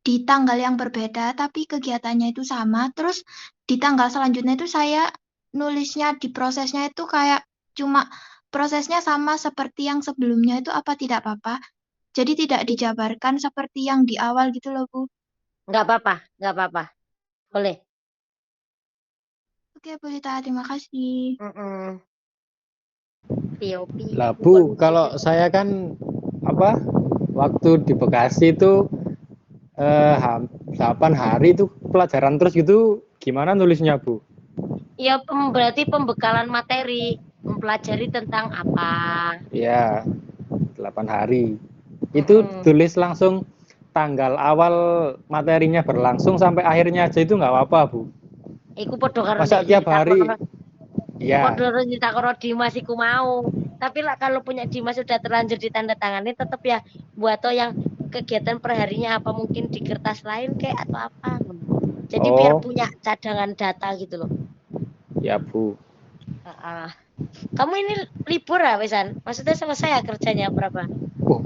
di tanggal yang berbeda tapi kegiatannya itu sama, terus di tanggal selanjutnya itu saya nulisnya di prosesnya itu kayak cuma prosesnya sama seperti yang sebelumnya itu apa tidak apa-apa? Jadi tidak dijabarkan seperti yang di awal gitu loh Bu. Nggak apa-apa, nggak apa-apa. Boleh. Oke Bu Lita, terima kasih. POP. Lah Bu, kalau saya kan apa waktu di Bekasi itu 8 hari itu pelajaran terus gitu, gimana nulisnya Bu? Ya, berarti pembekalan materi, mempelajari tentang apa? Ya, 8 hari. Itu tulis langsung tanggal awal materinya berlangsung sampai akhirnya aja itu nggak apa-apa Bu. Iku podo karo Masa tiap hari? Ya. Podo karo nyita karo Dimas iku mau. Tapi lah kalau punya Dimas sudah terlanjur ditandatangani, tetap ya buat yang kegiatan perharinya apa mungkin di kertas lain kayak atau apa. Jadi biar punya cadangan data gitu loh. Ya Bu. Kamu ini libur ya Wesan? Maksudnya selesai ya kerjanya berapa?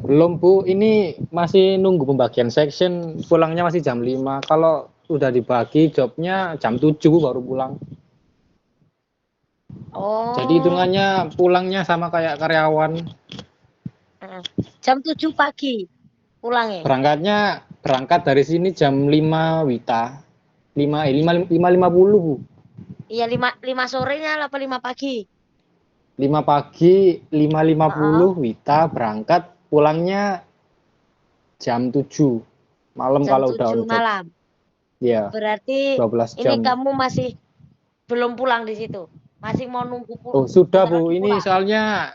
Belum Bu, ini masih nunggu pembagian section, pulangnya masih jam 5. Kalau udah dibagi jobnya jam 7 baru pulang. Jadi hitungannya pulangnya sama kayak karyawan. Jam 7 pagi pulangnya? Berangkat dari sini jam 5 Wita. 5.50 Bu. Iya 5 sorenya apa 5 pagi? 5 pagi, 5.50 Wita berangkat, pulangnya jam 7 malam kalau udah on job. Malam. Iya. Berarti 12 ini jam. kamu masih belum pulang di situ. Masih mau nunggu pulang. Oh, sudah Bu, ini soalnya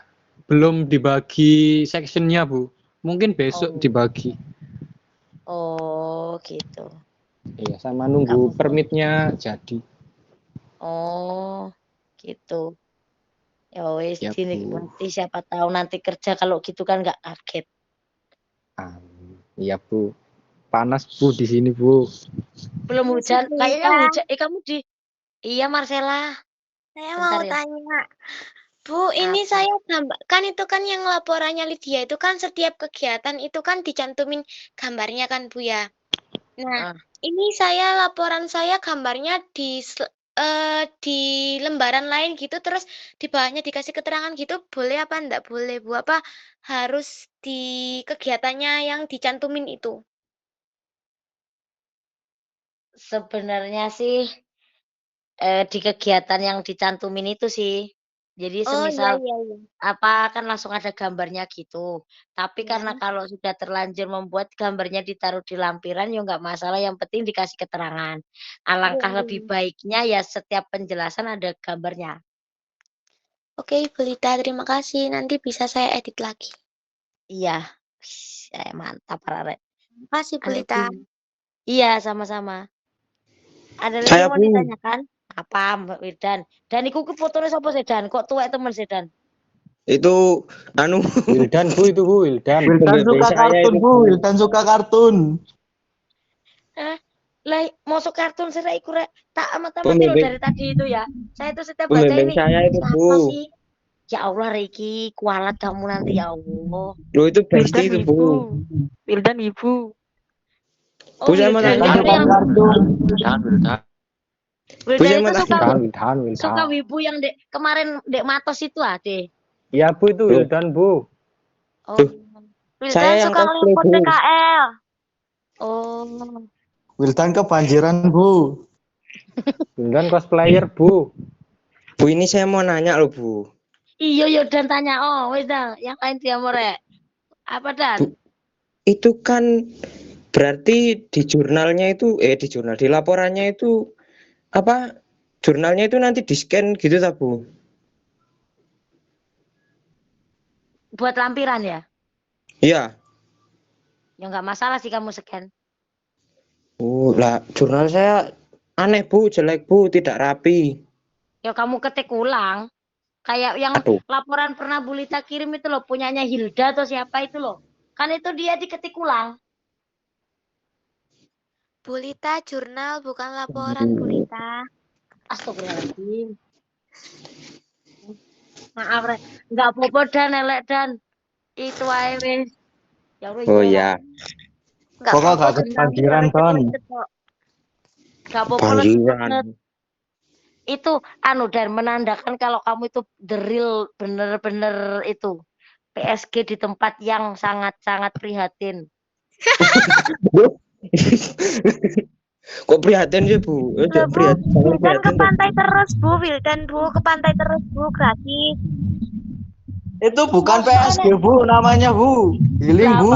belum dibagi sectionnya Bu. Mungkin besok dibagi. Oh, gitu. Iya, sama nunggu permitnya jadi. Oh, gitu. Ya wes, Ya, dinikmati siapa tahu nanti kerja kalau gitu kan nggak kaget. Iya Bu. Panas Bu di sini Bu. Belum hujan, kayaknya hujan. Kamu di Iya Marcella. Saya mau tanya. Bu, ini saya kan itu kan yang laporannya Lydia itu kan setiap kegiatan itu kan dicantumin gambarnya kan Bu ya. Nah, ini laporan saya gambarnya di lembaran lain gitu, terus di bawahnya dikasih keterangan gitu, boleh apa enggak boleh Bu? Apa harus di kegiatannya yang dicantumin itu? Sebenarnya sih di kegiatan yang dicantumin itu sih. Jadi semisal apa kan langsung ada gambarnya gitu. Tapi karena kalau sudah terlanjur membuat gambarnya ditaruh di lampiran ya nggak masalah, yang penting dikasih keterangan. Alangkah lebih baiknya ya setiap penjelasan ada gambarnya. Oke, Bu Lita, terima kasih. Nanti bisa saya edit lagi. Iya. Mantap Rare. Terima kasih Bu Lita. Iya, sama-sama. Ada lagi yang mau ditanyakan? Apa Mbak Wildan? Dan iku fotonya sapa Sedan? Kok tuwek temen Sedan? Itu Wildan Bu, itu Bu Wildan. Wildan suka kartun Bu, Wildan suka kartun. Lah masuk kartun sih iku rek. Tak amat-amati loh dari tadi itu ya. Saya tuh setiap baca ini saya itu siapa sih? Ya Allah Reiki, kualat kamu nanti ya Allah. Loh itu pasti itu Bu. Wildan Ibu. Bu saya mau tanya kartun. Wildan itu suka wibu yang kemarin Dek Matos itu Ade. Iya Bu, itu Wildan Bu. Oh. Wildan suka ngeliput PKL. Oh. Wildan kebanjiran Bu. Wildan cosplayer Bu. Bu ini saya mau nanya loh Bu. Iya Dan tanya. Oh wes dah, yang lain dia more. Apa Dan? Bu, itu kan berarti di jurnalnya itu di laporannya itu apa, jurnalnya itu nanti di-scan gitu tak Bu? Buat lampiran ya? Iya. Ya nggak masalah sih kamu scan. Lah jurnal saya aneh Bu, jelek Bu, tidak rapi. Ya kamu ketik ulang. Kayak yang laporan pernah Bu Lita kirim itu loh, punyanya Hilda atau siapa itu loh. Kan itu dia diketik ulang. Bu Lita, jurnal bukan laporan, Bu Lita. Astagfirullahaladzim. Maaf, Rek. Nggak apa-apa dan elek dan. Itu ae wis. Ya Allah, Oh iya. ya, Nggak Pokoknya apa-apa, gak ada Bu. panggilan, Don. Nggak apa-apa panggilan. lecet. Itu dan menandakan kalau kamu itu the real bener-bener itu PSG di tempat yang sangat-sangat prihatin. Kok prihatin sih, Bu? Loh, Bu, Prihatin, jangan Wildan ke prihatin tuh. pantai terus, Bu. Wildan, Bu, ke pantai terus, Bu. Gratis. Itu bukan PSG, Bu, namanya, Bu. Healing, Bu.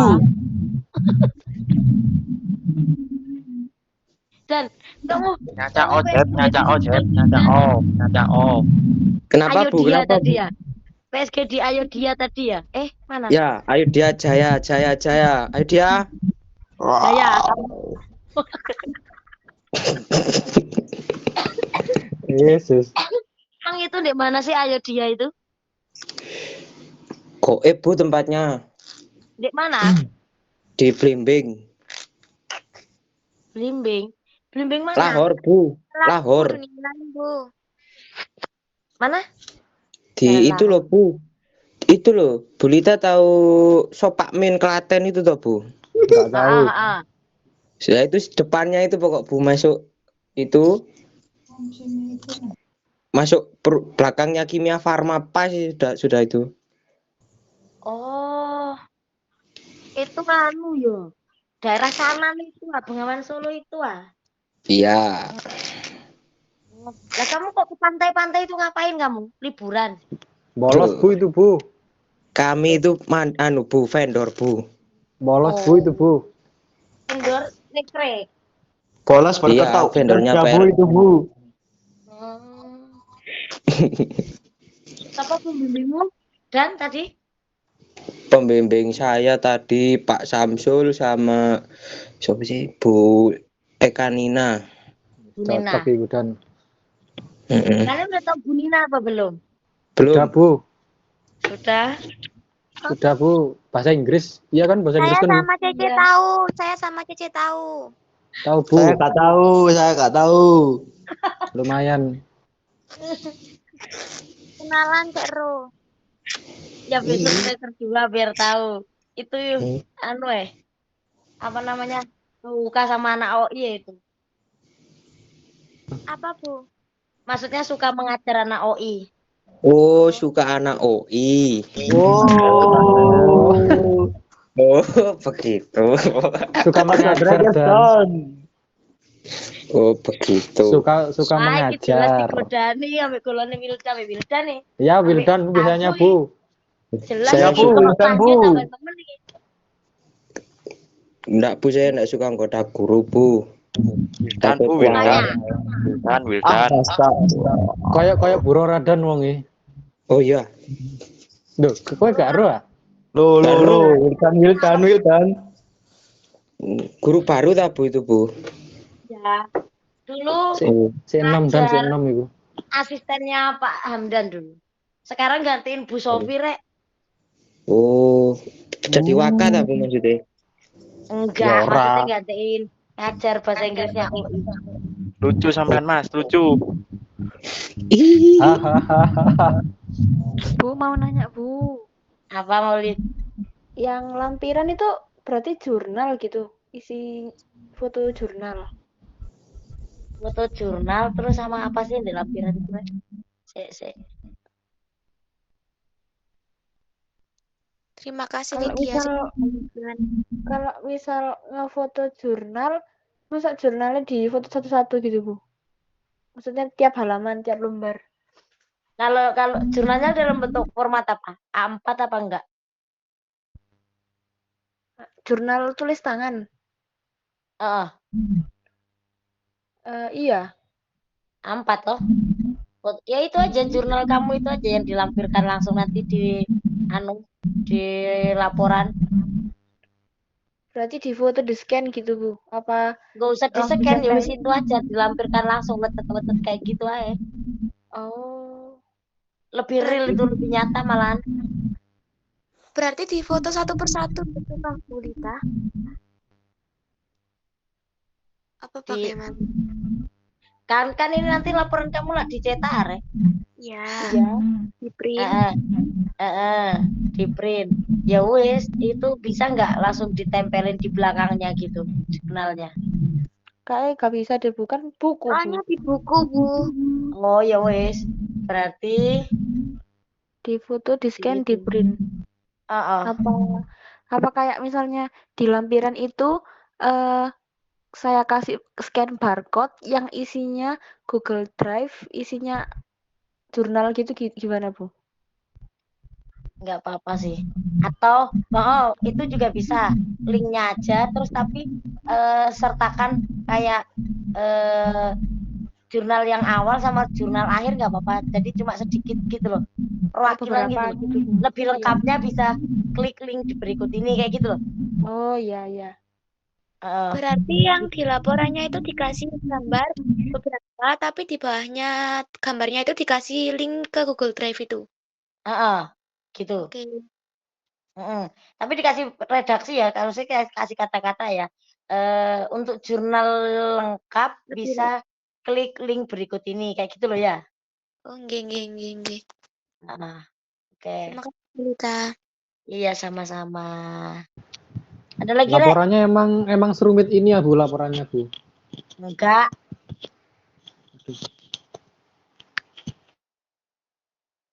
Dan kamu Nyacak ojek, nyacak ojek, nyacak off. Kenapa, Bu? Ayodhya Kenapa, Bu? tadi ya? PSG di Ayodhya tadi ya? Mana? Ya, ayo dia Jaya. Ayo dia. Jaya, kamu. Yesus. Emang itu di mana sih Ayodhya itu? Kok Bu tempatnya? Di mana? Di Blimbing. Blimbing. Blimbing mana? Lahore, Bu. Lahore. Bu. Mana? Di itu loh, Bu. Itu loh, Bu Lita tahu Sopak Min Klaten itu toh, Bu? Enggak tahu. Ya itu depannya itu pokok Bu masuk itu. Masuk belakangnya Kimia Farma pas sudah itu. Oh. Itu anu yo. Daerah sana itu Bengawan Solo itu Iya. Lah kamu kok ke pantai-pantai itu ngapain kamu? Liburan. Bolos, Bu, itu, Bu. Kami itu Bu, vendor, Bu. Bolos, Bu, itu, Bu. Vendor listrik. Bolos iya, vendornya Bu, itu, Bu. Siapa pembimbingmu? Dan tadi? Pembimbing saya tadi Pak Samsul sama siapa sih, Bu Eka Nina. Cocok itu dan. Kalian udah tahu Bu Nina apa belum? Belum. Sudah, Bu. Sudah. Sudah, Bu. Bahasa Inggris. Iya kan bahasa Inggris kan? Saya sama Cece tahu. Saya sama Cece tahu. Tahu, Bu. Saya nggak tahu. Lumayan. Kenalan seru. Ya besok saya terjual biar tahu. Itu apa namanya? Suka sama anak OI itu. Apa, Bu? Maksudnya suka mengajar anak OI. Oh, suka anak OI. Oh, begitu. Suka mengajar dan. Oh, begitu. Suka mengajar. Godani ambek golone Wildan nih. Ya, Wildan biasanya, Bu. Jelas Saya Bu, Wildan, Bu. Enggak, Bu, saya enggak suka anggota guru, Bu. Wildan, Bu, Wildan. Kayak Buro Radan wonge. Oh iya. Duh, kowe gak ero ah? Lo, Wildan. Guru baru tak, Bu, itu, Bu? Ya. Dulu si 6 dan si 6 itu. Asistennya Pak Hamdan dulu. Sekarang gantiin Bu Sofi, Rek. Oh, jadi waka tak, Bu, maksudnya? Enggak, maksudnya gantiin ngajar bahasa Inggrisnya UI. Lucu sampean, Mas, lucu. Bu, mau nanya, Bu. Apa, Maulid? Yang lampiran itu berarti jurnal gitu, isi foto jurnal. Foto jurnal terus sama apa sih yang di lampiran itu? Terima kasih Kalau Lydia. misal ngefoto jurnal, masa jurnalnya di foto satu-satu gitu, Bu? Maksudnya tiap halaman, tiap lembar. Kalau jurnalnya dalam bentuk format apa? A4 apa enggak? Jurnal tulis tangan. Iya. A4 toh? Ya itu aja jurnal kamu itu aja yang dilampirkan langsung nanti di laporan. Berarti di foto di scan gitu, Bu? Apa? Nggak usah di scan, ya wis itu aja dilampirkan langsung letet-letet kayak gitu aja. Oh. Lebih real itu, lebih nyata malahan. Berarti difoto satu persatu gitu Kak Bulita? Apa Di bagaimana? kan ini nanti laporan kamu lah dicetak, Re. Ya, Iya. di print. Di print. Ya wis, itu bisa nggak langsung ditempelin di belakangnya gitu jurnalnya? Kayaknya gak bisa deh, bukan buku, Bu. Soalnya di buku, Bu. Oh ya wis, berarti Di foto, di scan, di gitu. print. Heeh. Apa kayak misalnya di lampiran itu saya kasih scan barcode yang isinya Google Drive, isinya jurnal gitu gimana, Bu? Nggak apa-apa sih. Atau itu juga bisa linknya aja terus tapi sertakan kayak jurnal yang awal sama jurnal akhir nggak apa-apa. Jadi cuma sedikit gitu loh. Perwakilan gitu Beberapa loh. gitu, Bu. Lebih Oh, ya. lengkapnya bisa klik link di berikut ini kayak gitu loh. Oh, iya, iya. Berarti yang di laporannya itu dikasih gambar beberapa, tapi di bawahnya gambarnya itu dikasih link ke Google Drive itu. Gitu. Oke. Tapi dikasih redaksi ya, kalau saya kasih kata-kata ya. Untuk jurnal lengkap bisa klik link berikut ini kayak gitu loh ya. Oh, nggih. Oke. Terima kasih, Bulita. Iya, sama-sama. Ada lagi, Rek? Laporannya emang serumit ini ya, Bu, laporannya, Bu? Enggak.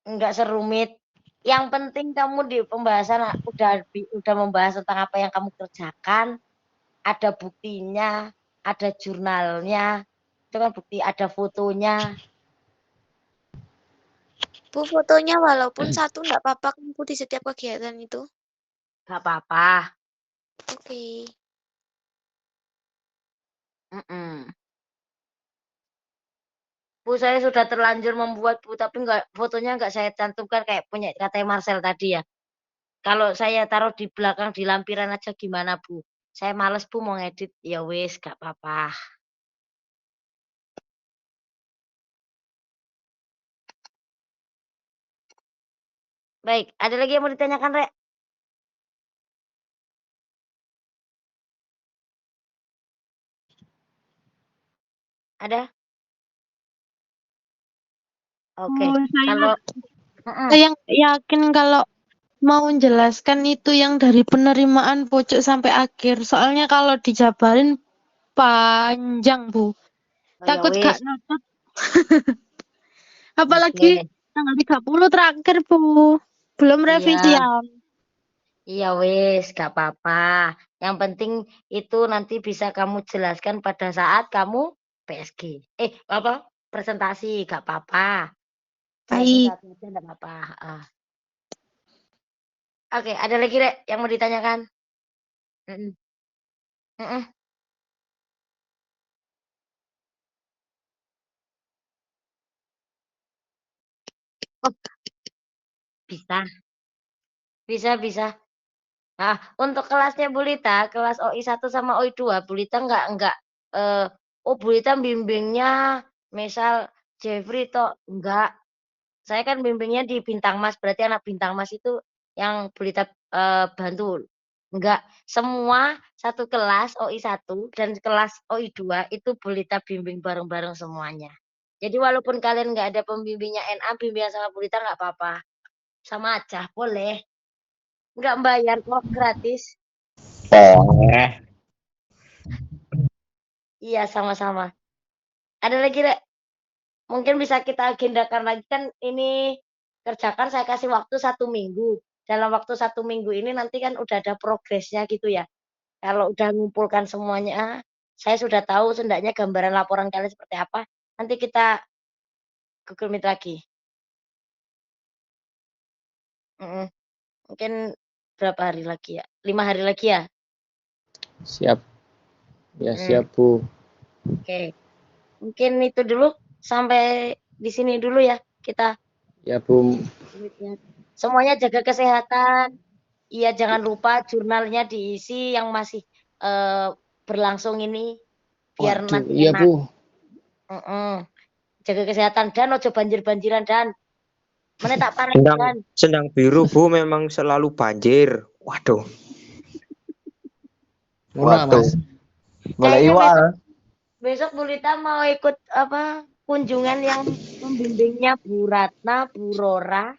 Enggak serumit. Yang penting kamu di pembahasan udah membahas tentang apa yang kamu kerjakan, ada buktinya, ada jurnalnya, itu kan bukti, ada fotonya. Bu, fotonya walaupun satu enggak apa-apa kan Bu di setiap kegiatan itu? Enggak apa-apa. Oke. Bu, saya sudah terlanjur membuat, Bu, tapi fotonya enggak saya cantumkan kayak punya katanya Marcel tadi ya. Kalau saya taruh di belakang di lampiran aja gimana, Bu? Saya males, Bu, mau ngedit. Ya wis, enggak apa-apa. Baik, ada lagi yang mau ditanyakan, Rek? Ada? Oke, kalau Saya yakin kalau mau menjelaskan itu yang dari penerimaan pojok sampai akhir. Soalnya kalau dijabarin panjang, Bu. ya Takut gak wis. nutut. Apalagi tanggal 30 terakhir, Bu. Belum Iya. revisian. Iya wis, gak apa-apa. Yang penting itu nanti bisa kamu jelaskan pada saat kamu PSG. Apa? Presentasi, gak apa-apa. Jelasin Baik. satu aja gak apa-apa. Oke, ada lagi, Rek, yang mau ditanyakan? Oh, bisa. Nah, untuk kelasnya Bulita, kelas OI 1 sama OI 2, Bulita enggak Bulita bimbingnya misal Jeffrey toh enggak. Saya kan bimbingnya di Bintang Mas, berarti anak Bintang Mas itu yang Bulita bantu. Enggak, semua satu kelas OI 1 dan kelas OI 2 itu Bulita bimbing bareng-bareng semuanya. Jadi walaupun kalian enggak ada pembimbingnya NA, bimbingan sama Bulita enggak apa-apa. Sama aja, boleh. Enggak bayar kok, gratis. Boleh. Iya, sama-sama. Ada lagi, Rek? Mungkin bisa kita agendakan lagi kan ini kerjakan saya kasih waktu 1 minggu. Dalam waktu 1 minggu ini nanti kan udah ada progresnya gitu ya. Kalau udah ngumpulkan semuanya, saya sudah tahu seenggaknya gambaran laporan kalian seperti apa. Nanti kita Google Meet lagi. Mungkin berapa hari lagi ya? 5 hari lagi ya? Siap. Ya, siap, Bu. Oke. Mungkin itu dulu. Sampai di sini dulu ya kita. Ya, Bu. Semuanya jaga kesehatan. Iya, jangan lupa jurnalnya diisi yang masih berlangsung ini biar Waduh, nanti iya, enak. Bu. Jaga kesehatan dan ojo banjir-banjiran dan Mana tak Sendang parekan. Sendang biru Bu memang selalu banjir. Waduh. Muna Waduh. Mas. Boleh Kayaknya iwa. besok Bu Lita mau ikut apa kunjungan yang membimbingnya Bu Ratna, Bu Rora,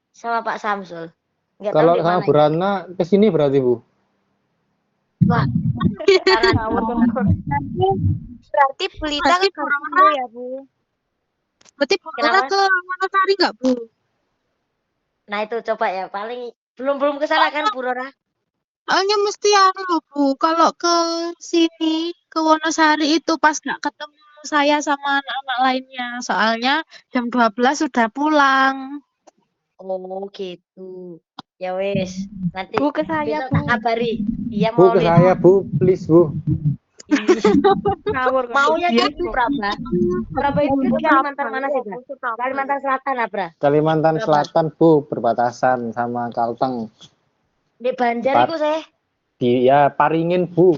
sama Pak Samsul. Nggak tahu Kalau di sama mana Bu itu. Rana ke sini berarti Bu. Wah, sangat Berarti Bu Lita ke Garkindo ya, Bu? Berarti Bu Rora Kenapa? ke Wonosari nggak, Bu? Nah itu coba ya, paling belum ke sana kan Bu Rora? Soalnya mesti anu loh, Bu. Kalau ke sini, ke Wonosari itu pas nggak ketemu saya sama anak-anak lainnya. Soalnya jam 12 sudah pulang. Oh gitu. Ya wes, nanti Bu, ke saya, besok Bu. tak kabari. Iya Bu mau ke lihat. saya Bu, please Bu. Ngawur Maunya dia, gitu Praba. Praba itu di Kalimantan mana sih, Bra? Kalimantan Selatan lah, Bra. Kalimantan Berapa? Selatan Bu, berbatasan sama Kalteng. Di Banjar itu saya. Di ya Paringin Bu.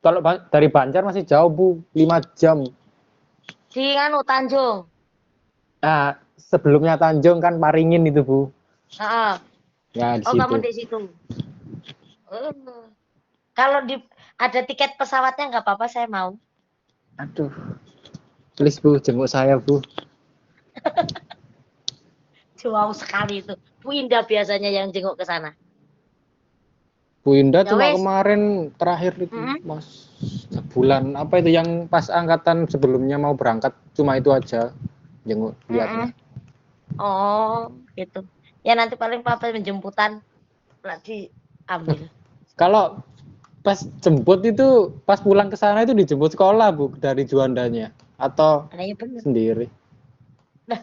Kalau dari Banjar masih jauh Bu, 5 jam. Di anu Tanjung. Nah, sebelumnya Tanjung kan Paringin itu Bu. Heeh. Ya di Oh, situ. kamu di situ. Kalau ada tiket pesawatnya nggak apa-apa, saya mau. Aduh. Please Bu, jemput saya Bu. Jauh sekali itu. Bu Indah biasanya yang jenguk ke sana. Bu Indah Ya cuma wes. kemarin terakhir itu Mas bulan apa itu yang pas angkatan sebelumnya mau berangkat, cuma itu aja jenguk lihatnya. Oh, gitu. Ya nanti paling papa menjemputan lagi ambil. Kalau pas jemput itu pas pulang ke sana itu dijemput sekolah Bu dari Juandanya atau sendiri? Nah,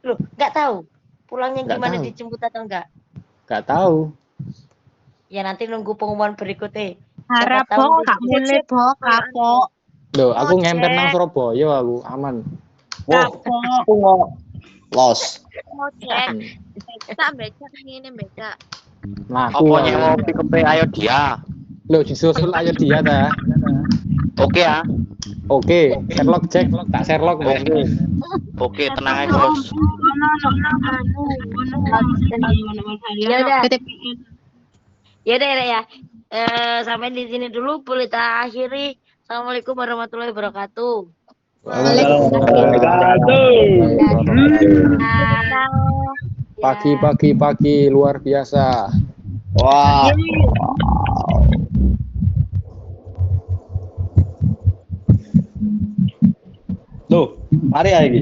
loh, nggak tahu pulangnya Nggak gimana, tahu. dijemput atau enggak? Nggak tahu. Ya nanti nunggu pengumuman berikutnya. Harap Siapa tahu Bok, Kak Mule Bok, kapok. Loh, aku ngemper nang Surabaya aku aman. Kapok. Aku mau los. Mau cek. Tak becak ini becak. Nah, Apa nyewa pick-up ayo dia. Loh, disusul ayo dia ta. Oke ya. Oke, Sherlock Jack, tak Sherlock. Oke, tenang aja Bos. Ya udah. Ya udah ya. Sampai di sini dulu boleh kita akhiri. Assalamualaikum warahmatullahi wabarakatuh. Pagi luar biasa. Wah. Loh, mari lagi.